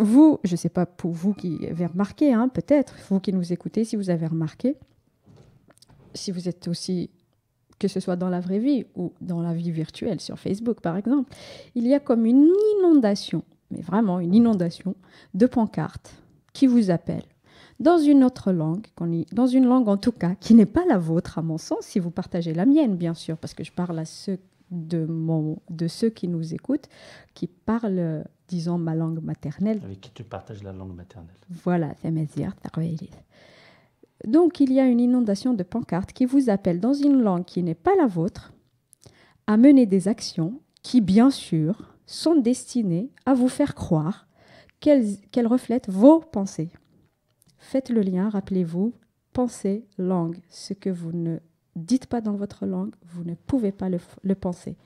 Speaker 3: vous, je ne sais pas pour vous qui avez remarqué, peut-être, vous qui nous écoutez, si vous avez remarqué, si vous êtes aussi, que ce soit dans la vraie vie ou dans la vie virtuelle, sur Facebook par exemple, il y a comme une inondation, mais vraiment une inondation de pancartes qui vous appellent dans une autre langue, dans une langue en tout cas, qui n'est pas la vôtre à mon sens, si vous partagez la mienne bien sûr, parce que je parle à ceux de ceux qui nous écoutent, qui parlent, disons, ma langue maternelle.
Speaker 1: Avec qui tu partages la langue maternelle.
Speaker 3: Voilà, donc il y a une inondation de pancartes qui vous appellent dans une langue qui n'est pas la vôtre à mener des actions qui, bien sûr, sont destinées à vous faire croire qu'elles reflètent vos pensées. Faites le lien, rappelez-vous, pensée, langue. Ce que vous ne dites pas dans votre langue, vous ne pouvez pas le penser.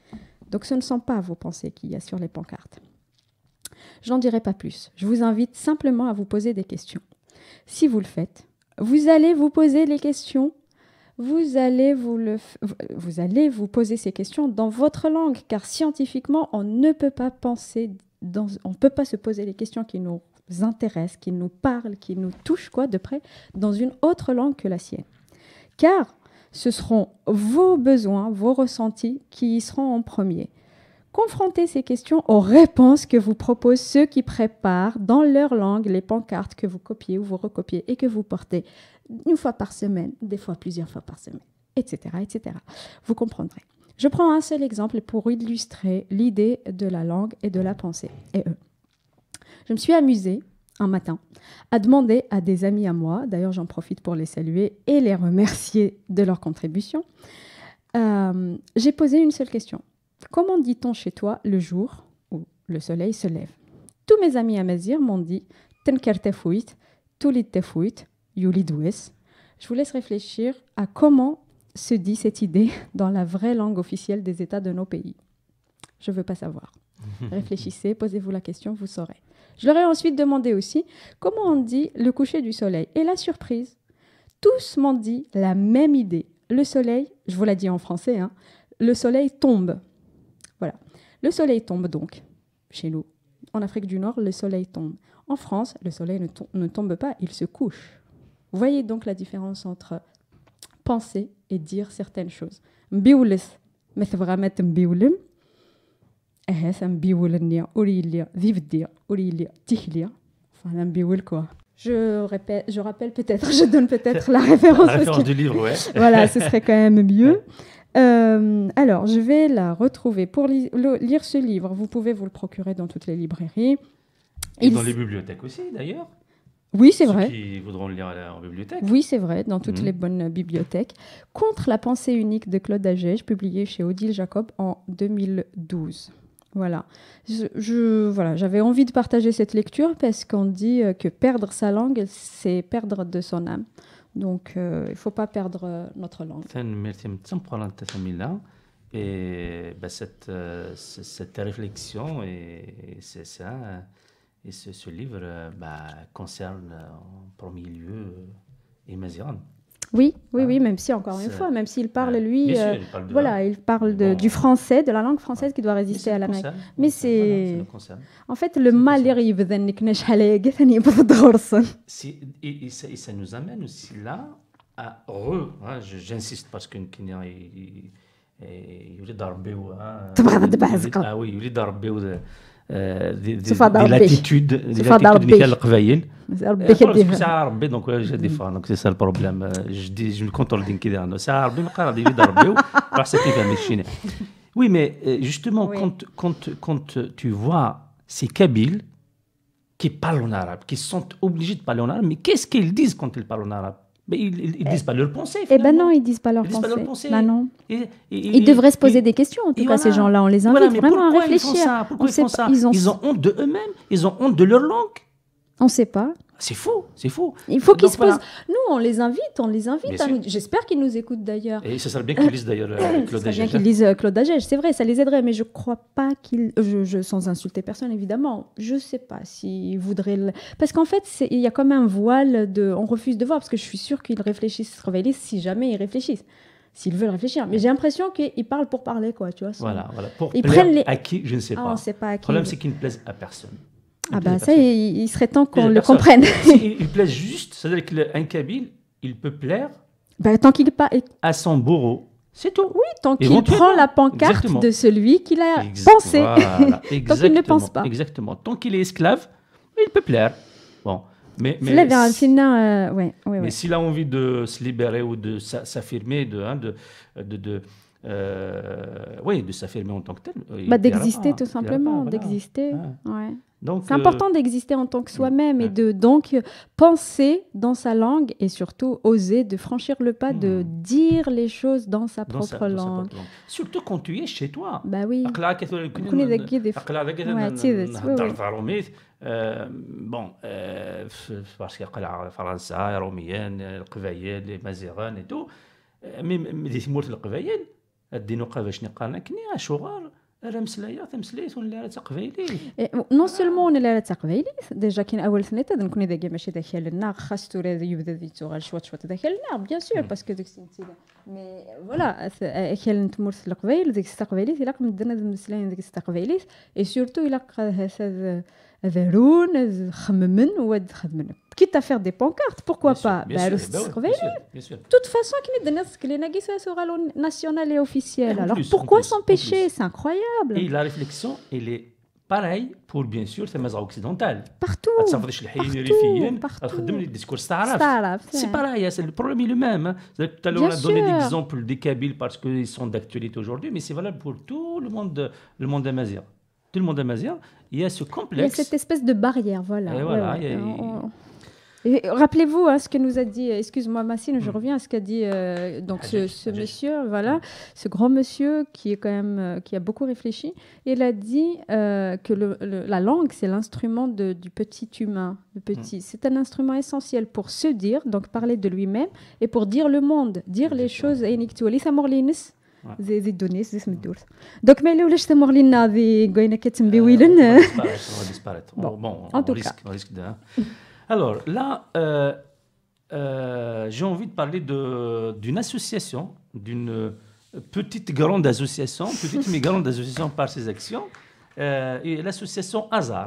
Speaker 3: Donc ce ne sont pas vos pensées qu'il y a sur les pancartes. Je n'en dirai pas plus. Je vous invite simplement à vous poser des questions. Si vous le faites, vous allez vous poser les questions, vous allez vous poser ces questions dans votre langue, car scientifiquement, on ne peut pas on ne peut pas se poser les questions qui nous intéressent, qui nous parlent, qui nous touchent de près, dans une autre langue que la sienne. Car ce seront vos besoins, vos ressentis qui y seront en premier. Confrontez ces questions aux réponses que vous proposent ceux qui préparent dans leur langue les pancartes que vous copiez ou vous recopiez et que vous portez une fois par semaine, des fois plusieurs fois par semaine, etc., etc. Vous comprendrez. Je prends un seul exemple pour illustrer l'idée de la langue et de la pensée. Je me suis amusée un matin à demander à des amis à moi, d'ailleurs j'en profite pour les saluer et les remercier de leur contribution, j'ai posé une seule question. Comment dit-on chez toi le jour où le soleil se lève? Tous mes amis amazigh m'ont dit « Tenker tefouit, toulit tefouit, yuli doues ». Je vous laisse réfléchir à comment se dit cette idée dans la vraie langue officielle des États de nos pays. Je ne veux pas savoir. Réfléchissez, posez-vous la question, vous saurez. Je leur ai ensuite demandé aussi comment on dit le coucher du soleil. Et la surprise, tous m'ont dit la même idée. Le soleil, je vous l'ai dit en français, le soleil tombe. Voilà. Le soleil tombe donc, chez nous. En Afrique du Nord, le soleil tombe. En France, le soleil ne tombe pas, il se couche. Vous voyez donc la différence entre penser et dire certaines choses. Mbioules, methvramet mbioulim, ça mbioulennia, orilia, vivdia, orilia, tihlia. Enfin, mbioul quoi. Je rappelle peut-être, je donne peut-être la référence.
Speaker 1: La référence du livre, ouais.
Speaker 3: Voilà, ce serait quand même mieux. Alors, je vais la retrouver. Pour lire ce livre, vous pouvez vous le procurer dans toutes les librairies.
Speaker 1: Et dans les bibliothèques aussi, d'ailleurs.
Speaker 3: Oui, c'est vrai.
Speaker 1: Ceux qui voudront le lire en bibliothèque.
Speaker 3: Oui, c'est vrai, dans toutes les bonnes bibliothèques. Contre la pensée unique de Claude Hajej, publié chez Odile Jacob en 2012. Voilà. Voilà, j'avais envie de partager cette lecture parce qu'on dit que perdre sa langue, c'est perdre de son âme. Donc, il ne faut pas perdre notre langue.
Speaker 1: Et cette réflexion et c'est ça, et ce livre concerne en premier lieu Maziran.
Speaker 3: Oui, même si, encore une fois, même s'il parle, lui, il parle du français, de la langue française qui doit résister à l'Amérique. Mais c'est... En fait, le mal arrive,
Speaker 1: et ça nous amène aussi là à j'insiste parce que يريد ربيو يريد ربيو دي لاتيتود ديال القبايل ساعه ربي دونك جا دي فا دونك سي سا البروبليم جو كونترول دين كي داير ساعه ربي ما قال يريد ربيو راح سيتي فهم الشيني oui mais justement quand tu vois ces Kabyles qui parlent en arabe qui sont obligés de parler en arabe mais qu'est-ce qu'ils disent quand ils parlent en arabe? Mais ils ne disent pas leur pensée.
Speaker 3: Eh ben non, ils ne disent pas leur pensée. Ben non. Ils devraient se poser des questions, en tout cas, ces gens-là. On les invite vraiment à réfléchir.
Speaker 1: Pourquoi ils font ça? Ils ont honte de eux-mêmes, ils ont honte de leur langue.
Speaker 3: On ne sait pas.
Speaker 1: C'est faux.
Speaker 3: Il faut qu'ils se posent. Nous, on les invite. J'espère qu'ils nous écoutent d'ailleurs.
Speaker 1: Et ce serait bien qu'ils lisent d'ailleurs Claude Agege.
Speaker 3: C'est bien qu'ils lisent Claude Agege, c'est vrai, ça les aiderait, mais je ne crois pas qu'ils. Sans insulter personne, évidemment, je ne sais pas s'ils voudraient. Parce qu'en fait, il y a comme un voile de. On refuse de voir, parce que je suis sûre qu'ils réfléchissent, si jamais ils réfléchissent. S'ils veulent réfléchir. Mais j'ai l'impression qu'ils parlent pour parler, quoi, tu vois.
Speaker 1: Voilà. Pour plaire à qui, je ne sais pas.
Speaker 3: On ne sait pas à qui.
Speaker 1: Le problème, c'est qu'ils ne plaisent à personne.
Speaker 3: Ah bah ça, il serait temps qu'on le comprenne.
Speaker 1: Il plaise juste, c'est-à-dire qu'un Kabyle, il peut plaire
Speaker 3: tant qu'il pas
Speaker 1: à son bourreau. C'est tout.
Speaker 3: Oui, tant qu'il prend la pancarte de celui qu'il a pensé.
Speaker 1: Voilà.
Speaker 3: Tant qu'il ne pense pas.
Speaker 1: Exactement. Tant qu'il est esclave, il peut plaire. Bon. Mais s'il a envie de se libérer ou de s'affirmer, de s'affirmer en tant que tel.
Speaker 3: D'exister tout simplement, d'exister. Ouais. Donc, c'est important d'exister en tant que soi-même et de donc penser dans sa langue et surtout oser de franchir le pas de dire les choses dans sa propre langue.
Speaker 1: Surtout quand tu es chez toi.
Speaker 3: Bah oui.
Speaker 1: parce qu'il فرنسا روميان القبايل les مازيغان et tout mais دي ثمورة القبايل الدين قباش نقارن كني شغال
Speaker 3: Non seulement on est là déjà qu'il a donc on est des machines bien sûr parce que mais voilà et surtout il a quitte à faire des pancartes, pourquoi pas? De toute façon, le national et officiel. Alors pourquoi s'empêcher? C'est incroyable.
Speaker 1: Et la réflexion, elle est pareille pour, bien sûr, les mazras occidentales.
Speaker 3: Partout.
Speaker 1: C'est pareil, le problème est le même. Tout à l'heure, on a donné l'exemple des Kabyles parce qu'ils sont d'actualité aujourd'hui, mais c'est valable pour tout le monde amazigh. Tout le monde amazigh, il y a ce complexe.
Speaker 3: Il y a cette espèce de barrière, voilà.
Speaker 1: Et voilà,
Speaker 3: Et rappelez-vous ce que nous a dit, excuse-moi Massine, je reviens à ce qu'a dit donc ce monsieur, voilà, ce grand monsieur qui est quand même qui a beaucoup réfléchi. Il a dit que la langue c'est l'instrument du petit humain, c'est un instrument essentiel pour se dire, donc parler de lui-même et pour dire le monde, dire les choses. زي دونيس زي سمدورس دوك ما ولاش تمر لينا ذي قاينا كتنبي ويلن
Speaker 1: bon on risque de. Alors là j'ai envie de parler d'une association, d'une petite mais grande association par ses actions, et l'association Hazar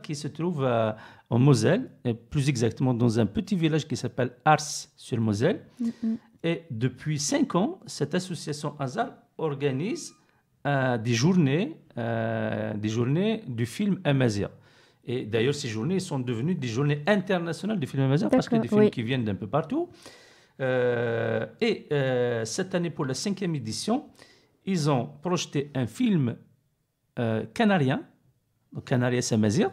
Speaker 1: qui se trouve en Moselle, et plus exactement dans un petit village qui s'appelle Ars-sur-Moselle. Et depuis 5 ans, cette association Hazar organise des journées du film amazigh. Et d'ailleurs, ces journées sont devenues des journées internationales du film amazigh parce qu'il y a des films qui viennent d'un peu partout. Cette année, pour la 5e édition, ils ont projeté un film canarien, donc Canarias Amazigh.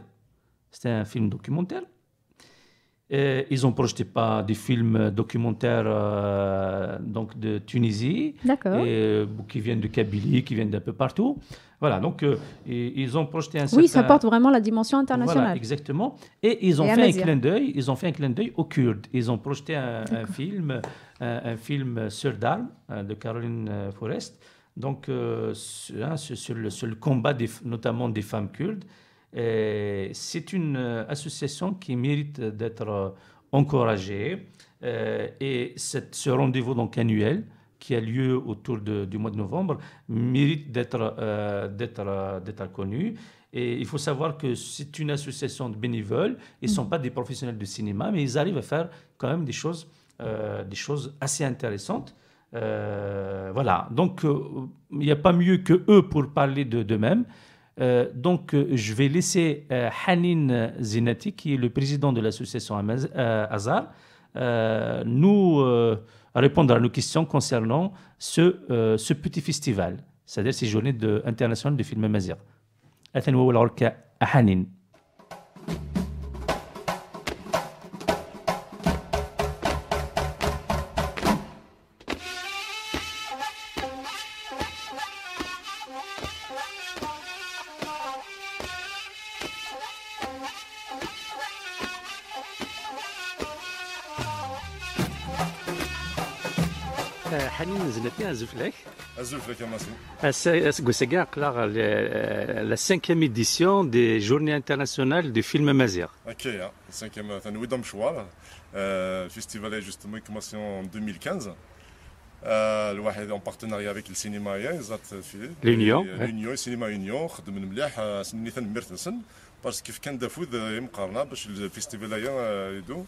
Speaker 1: C'était un film documentaire. Ils ont projeté pas des films documentaires donc de Tunisie, qui viennent de Kabylie, qui viennent d'un peu partout. Voilà, donc ils ont projeté un certain...
Speaker 3: Oui, ça porte vraiment la dimension internationale.
Speaker 1: Voilà, exactement. Et ils ont fait un clin d'œil. Ils ont fait un clin d'œil aux Kurdes. Ils ont projeté un film Sœurs d'armes de Caroline Forrest. Donc sur le combat notamment des femmes kurdes. C'est une association qui mérite d'être encouragée. Et ce rendez-vous donc annuel qui a lieu autour du mois de novembre mérite d'être connu. Et il faut savoir que c'est une association de bénévoles. Ils ne sont pas des professionnels de cinéma, mais ils arrivent à faire quand même des choses assez intéressantes. Voilà. Donc, il n'y a pas mieux que eux pour parler d'eux-mêmes. Donc, je vais laisser Hanin Zinati, qui est le président de l'association Azar, nous répondre à nos questions concernant ce petit festival, c'est-à-dire ces journées internationales de film mazir. Hanin. Hanin Zinati, Azuflek.
Speaker 12: Azuflek, Amassou.
Speaker 1: La 5e édition des Journées internationales du film mazir.
Speaker 12: Ok, la 5e, le festival justement commencé en 2015. En partenariat avec le cinéma
Speaker 1: l'Union
Speaker 12: cinéma Union خدم مليح سني مرتسن باسكو كان دافود مقارنه باش الفيستيفال يدو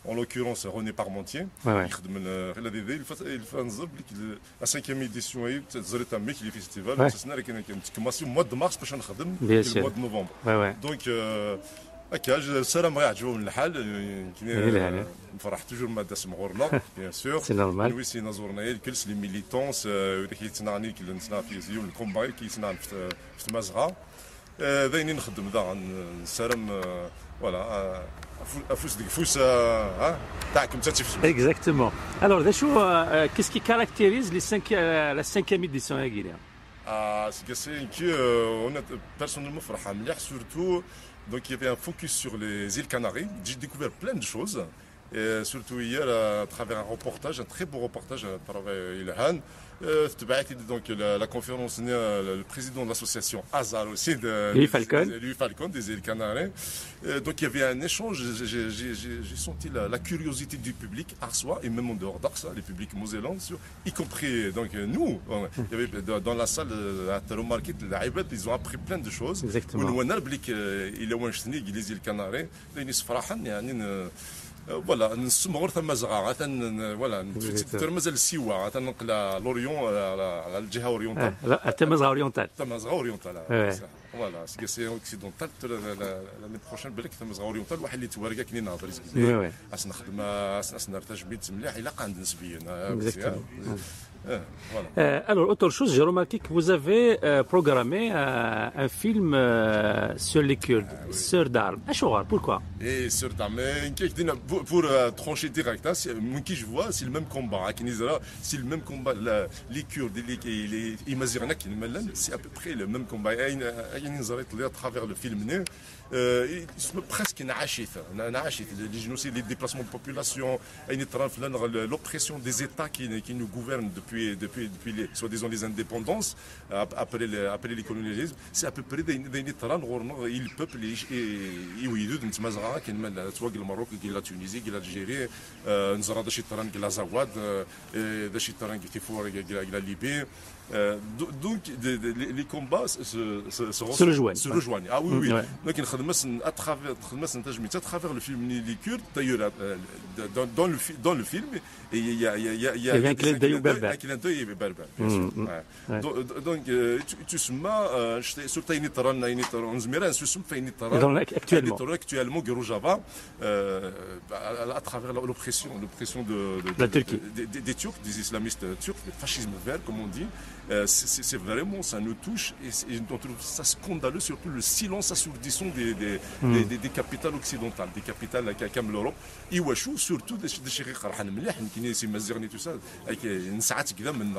Speaker 12: en l'occurrence René Parmentier يخدم la 5e édition تزرت ميك لي فيستيفال السنه كان كماسي مو de mars باش نخدم في mois de novembre donc هكا السلام يعجبهم الحال نفرح توجور ما داس مغورنا بيان سور
Speaker 1: سي نورمال
Speaker 12: وي سي نزورنا الكل لي ميليتونس اللي كيتنعني كي نسنا في زيو الكومبا كيتنعني في مزغه داينين نخدم ذا السلام فوالا افوس ديك فوس تاعكم تتفسوا
Speaker 1: اكزاكتومون الوغ qu'est-ce qui caractérise la 5e édition à Guinée
Speaker 12: c'est que on a personnellement فرحان مليح surtout. Donc il y avait un focus sur les îles Canaries. J'ai découvert plein de choses. Et surtout hier, à travers un reportage, un très beau reportage à travers Ilhan. Donc la conférence, le président de l'association Azar aussi, Louis Falcon des îles Canaries. Donc il y avait un échange. J'ai senti la curiosité du public Arsois et même en dehors d'Arsois, les publics mosellans, y compris donc nous. Il y avait dans la salle, à remarqué, ils ont appris plein de choses.
Speaker 1: Exactement.
Speaker 12: Les îles Canaries, فوالا نسمغور ثم زغا فوالا ترمز السيوا تنقل لوريون على الجهه اوريونتال
Speaker 1: تمزغا اوريونتال
Speaker 12: فوالا سي اوكسيدونتال لاني بروشين بالك تمزغا اوريونتال واحد اللي توارقا كني نهضر اس نخدم اس نرتاج بيت مليح الا قاعد نسبيا
Speaker 1: Alors, autre chose, j'ai remarqué que vous avez programmé un film sur les Kurdes, Sœurs d'armes. Pourquoi?
Speaker 12: Et Sœurs d'armes, pour trancher direct, je vois, c'est le même combat. C'est le même combat. Les Kurdes, les Mazirana, c'est à peu près le même combat. À travers le film, presque les génocides, les déplacements de population, l'oppression des États qui nous gouvernent depuis soi-disant les indépendances, après les colonialismes, c'est à peu près des trans, le peuple, soit le Maroc, la Tunisie, l'Algérie, la Zawad, la Libye. Donc les combats se rejoignent. Ah oui. Donc à travers le film les Kurdes, d'ailleurs dans le film, il y a
Speaker 1: un clin d'œil berbère.
Speaker 12: Donc tu سما surtout une زميران سوسم فين ترى actuellement Rojava à travers l'oppression de
Speaker 1: la Turquie,
Speaker 12: des Turcs, des islamistes turcs, le fascisme vert comme on dit. C'est vraiment, ça nous touche et on trouve ça scandaleux, surtout le silence assourdissant des capitales occidentales, des capitales comme l'Europe. Et surtout des chiens qui مليح يمكن سي مازيغني tout ça نسعات كذا من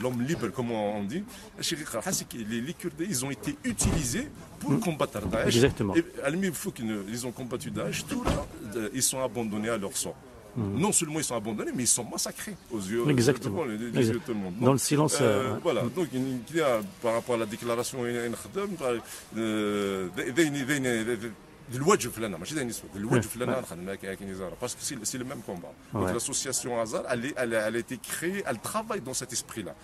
Speaker 12: l'homme libre comme on dit. Les Kurdes ils ont été utilisés pour combattre Daesh.
Speaker 1: Exactement.
Speaker 12: Et ils ont combattu Daesh, tout là, ils sont abandonnés à leur sort. Non seulement ils sont abandonnés, mais ils sont massacrés aux yeux,
Speaker 1: exactement.
Speaker 12: Des yeux de tout le monde.
Speaker 1: Dans le silence.
Speaker 12: Voilà, donc il y a par rapport à la déclaration الوجه فلان ماشي داير نسوى الوجه فلان نخدم كاين يزار باسكو سي لو ميم كومبا دونك l'association Hazar elle a été créée, elle travaille dans cet esprit là,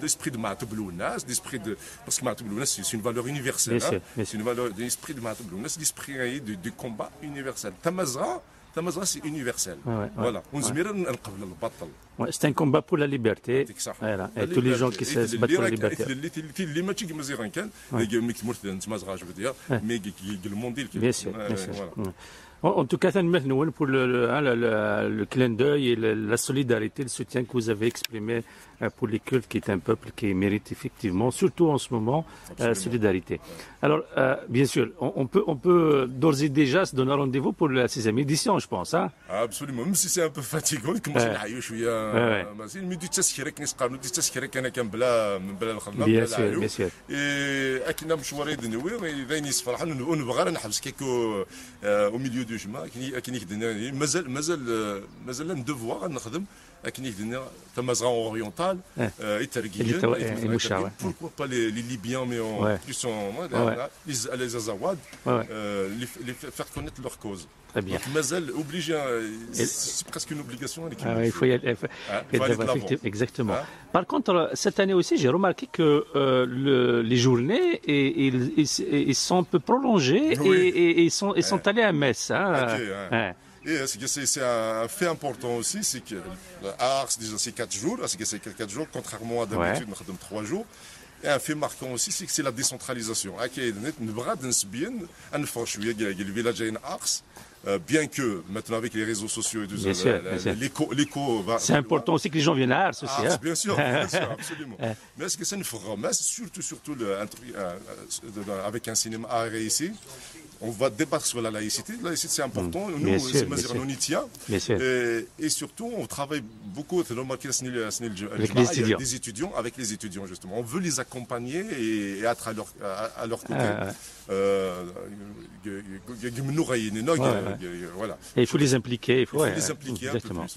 Speaker 12: d'esprit de Ma'atoub Lounas, d'esprit de parce que Ma'atoub Lounas c'est une valeur universelle, c'est une valeur de l'esprit de Ma'atoub Lounas, l'esprit de combat universel. Tamazra c'est universel. Voilà, c'est
Speaker 1: un combat pour la liberté. Voilà. Et tous les gens qui se battent pour la liberté. Bien sûr. En tout cas, pour le clin d'œil et la solidarité, le soutien que vous avez exprimé pour les Kurdes, qui est un peuple qui mérite effectivement, surtout en ce moment, solidarité. Alors, bien sûr, on peut d'ores et déjà se donner rendez-vous pour la 6e édition, je pense. Hein?
Speaker 12: Absolument, même si c'est un peu fatigant, il commence à y mais du تسكيرك نسقارنو دي تسكيرك انا كان بلا الخدمه
Speaker 1: بلا العيو
Speaker 12: اي اكنا مشواري دنوي دايني فرحان ونبغى راه نحبس كيكو او ميليو دو جما كاين يخدمنا مازال ان ديفوار نخدم كاين يخدمنا تمازغا اورينتال ايترغيين pourquoi pas les Libyens mais en plus les Azawad les faire connaître leur cause.
Speaker 1: Très bien.
Speaker 12: Donc, Mazel obligé, c'est presque une obligation.
Speaker 1: Il faut y aller. Exactement. Par contre, cette année aussi, j'ai remarqué que les journées ils sont un peu prolongées et ils sont allés à Metz.
Speaker 12: Et c'est un fait important aussi, c'est que Ars, déjà, c'est 4 jours, c'est 4 jours, contrairement à d'habitude, nous avons 3 jours. Et un fait marquant aussi, c'est que c'est la décentralisation. Le village est Ars. Bien que maintenant avec les réseaux sociaux et tout ça, l'écho va.
Speaker 1: C'est important aussi que les gens viennent à Ars aussi.
Speaker 12: Bien sûr, absolument. Mais est-ce que ça ne fera pas, surtout avec un cinéma art ici, on va débattre sur la laïcité. La laïcité, c'est important. Nous, on y tient. Et surtout, on travaille beaucoup. Avec les étudiants. Avec les étudiants, justement. On veut les accompagner et être à leur côté. Voilà.
Speaker 1: Et il faut les impliquer.
Speaker 12: Il faut les impliquer un peu plus.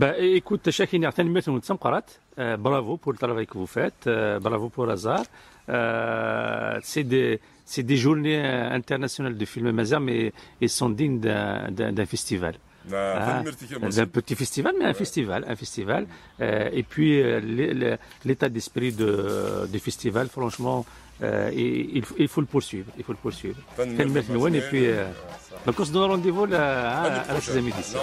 Speaker 1: Bah, écoute, Chakina, bravo pour le travail que vous faites. Bravo pour Hazar. C'est des journées internationales de film Mazar, mais ils sont dignes d'un festival. D'un petit festival, mais un festival. Et puis l'état d'esprit du festival, franchement, il faut le poursuivre. Et puis, donc on se donne rendez-vous à la 6e édition.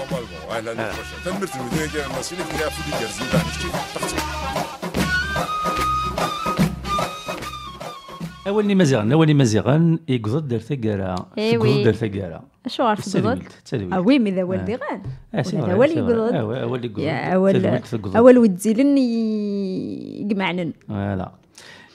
Speaker 1: أولي مزيغان يقصد دار ثقارة
Speaker 3: ايوي
Speaker 1: دار ثقارة
Speaker 3: شو عارف تقصد وي مي ذا ولد غان هذا ولي يقصد أول ودزيلن يجمعنن
Speaker 1: فوالا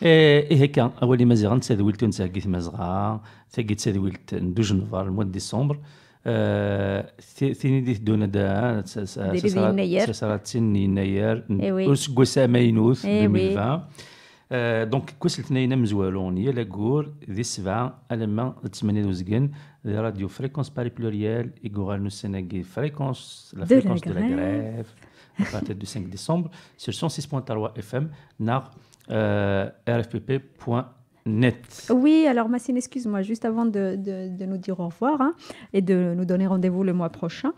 Speaker 1: إيه هكا أولي مزيغان تسادولت نساقيت مزغا ثقيت تسادولت ندوج نفار المواد ديسمبر ثاني ديت دونا دا ساسرات سن يناير أسقو سامينوث 2020 دونك كويس الاثنين مزوالون يا لاكور ذي 7 ألما 8 ذي راديو فريكونس باري بلوريال إيغورال نو سيناغي فريكونس لا فريكونس دو لا غريف à partir du 5 décembre sur 106.3 FM nar rfpp.net.
Speaker 3: Oui, alors Massine, excuse-moi, juste avant de nous dire au revoir et de nous donner rendez-vous le mois prochain,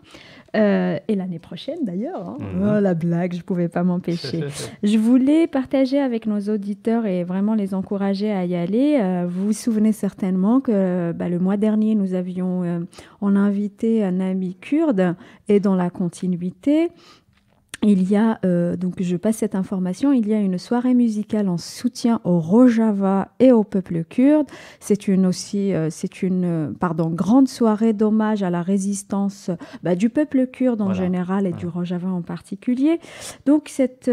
Speaker 3: et l'année prochaine d'ailleurs, oh la blague, je ne pouvais pas m'empêcher. Je voulais partager avec nos auditeurs et vraiment les encourager à y aller. Vous vous souvenez certainement que le mois dernier, nous avions on a invité un ami kurde et dans la continuité, il y a, donc je passe cette information, il y a une soirée musicale en soutien au Rojava et au peuple kurde. C'est une grande soirée d'hommage à la résistance du peuple kurde en général et du Rojava en particulier. Donc cette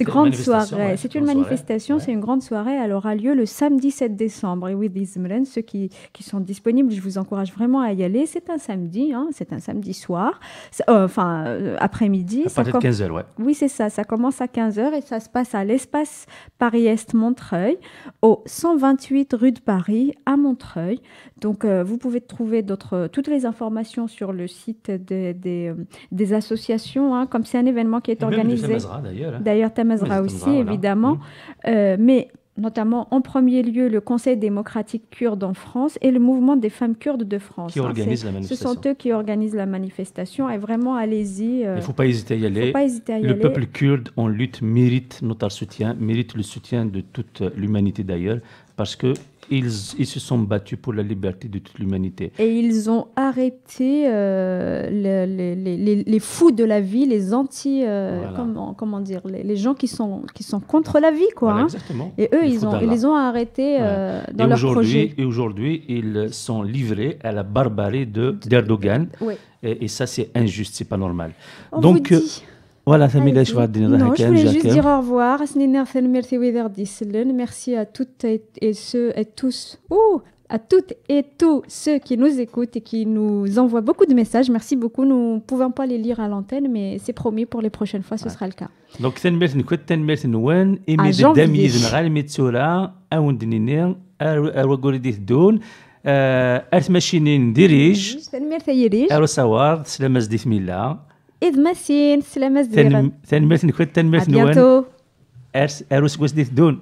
Speaker 3: grande soirée, c'est une manifestation, c'est une grande soirée. Elle aura lieu le samedi 7 décembre. Et oui, ceux qui sont disponibles, je vous encourage vraiment à y aller. C'est un samedi, c'est un samedi soir. Après-midi.
Speaker 1: À partir de 15h, ouais.
Speaker 3: Oui, c'est ça. Ça commence à 15h et ça se passe à l'espace Paris-Est Montreuil, au 128 rue de Paris, à Montreuil. Donc, vous pouvez trouver toutes les informations sur le site des associations, comme c'est un événement qui est organisé.
Speaker 1: Même de Tamazra, d'ailleurs.
Speaker 3: D'ailleurs, Tamazra aussi, évidemment. Mais notamment en premier lieu le Conseil démocratique kurde en France et le mouvement des femmes kurdes de France.
Speaker 1: Qui organisent la manifestation.
Speaker 3: Ce sont eux qui organisent la manifestation et vraiment allez-y.
Speaker 1: Il ne faut pas hésiter à y aller. Le peuple kurde en lutte mérite notre soutien, mérite le soutien de toute l'humanité d'ailleurs, parce qu'ils se sont battus pour la liberté de toute l'humanité.
Speaker 3: Et ils ont arrêté les fous de la vie, les comment dire, les gens qui sont contre la vie, quoi.
Speaker 1: Voilà, exactement.
Speaker 3: Et eux, ils les ont arrêtés dans leur projet.
Speaker 1: Et aujourd'hui, ils sont livrés à la barbarie d'Erdogan.
Speaker 3: Oui.
Speaker 1: Et ça, c'est injuste, c'est pas normal.
Speaker 3: Donc, vous dit.
Speaker 1: Voilà, non, je
Speaker 3: voulais juste dire au revoir. Merci à toutes et tous. À toutes et tous ceux qui nous écoutent et qui nous envoient beaucoup de messages. Merci beaucoup. Nous ne pouvons pas les lire à l'antenne, mais c'est promis, pour les prochaines fois, ce sera le cas.
Speaker 1: Donc,
Speaker 3: إذ مسين سلامة زديغن
Speaker 1: bientôt أروس وسديت دون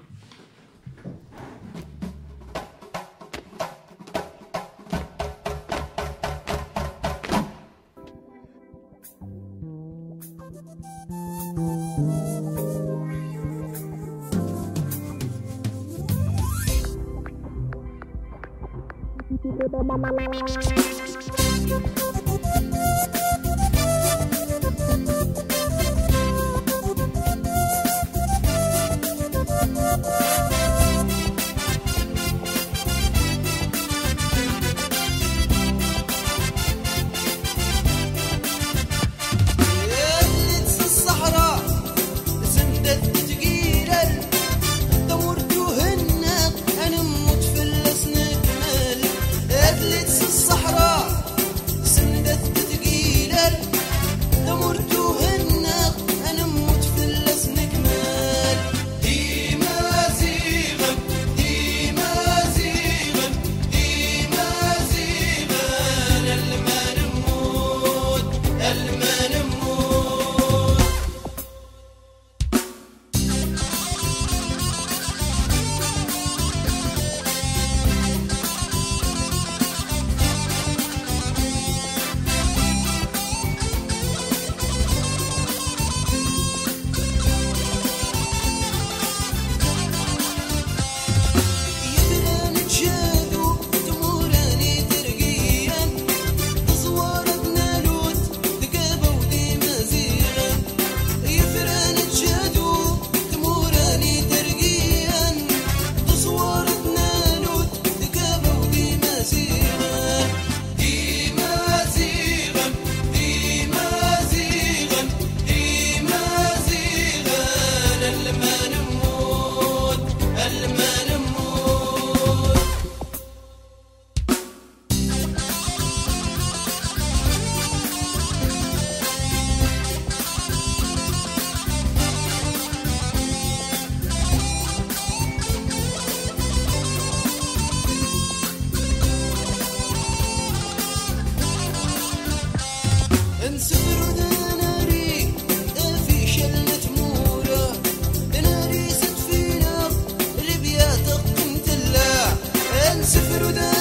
Speaker 9: سفر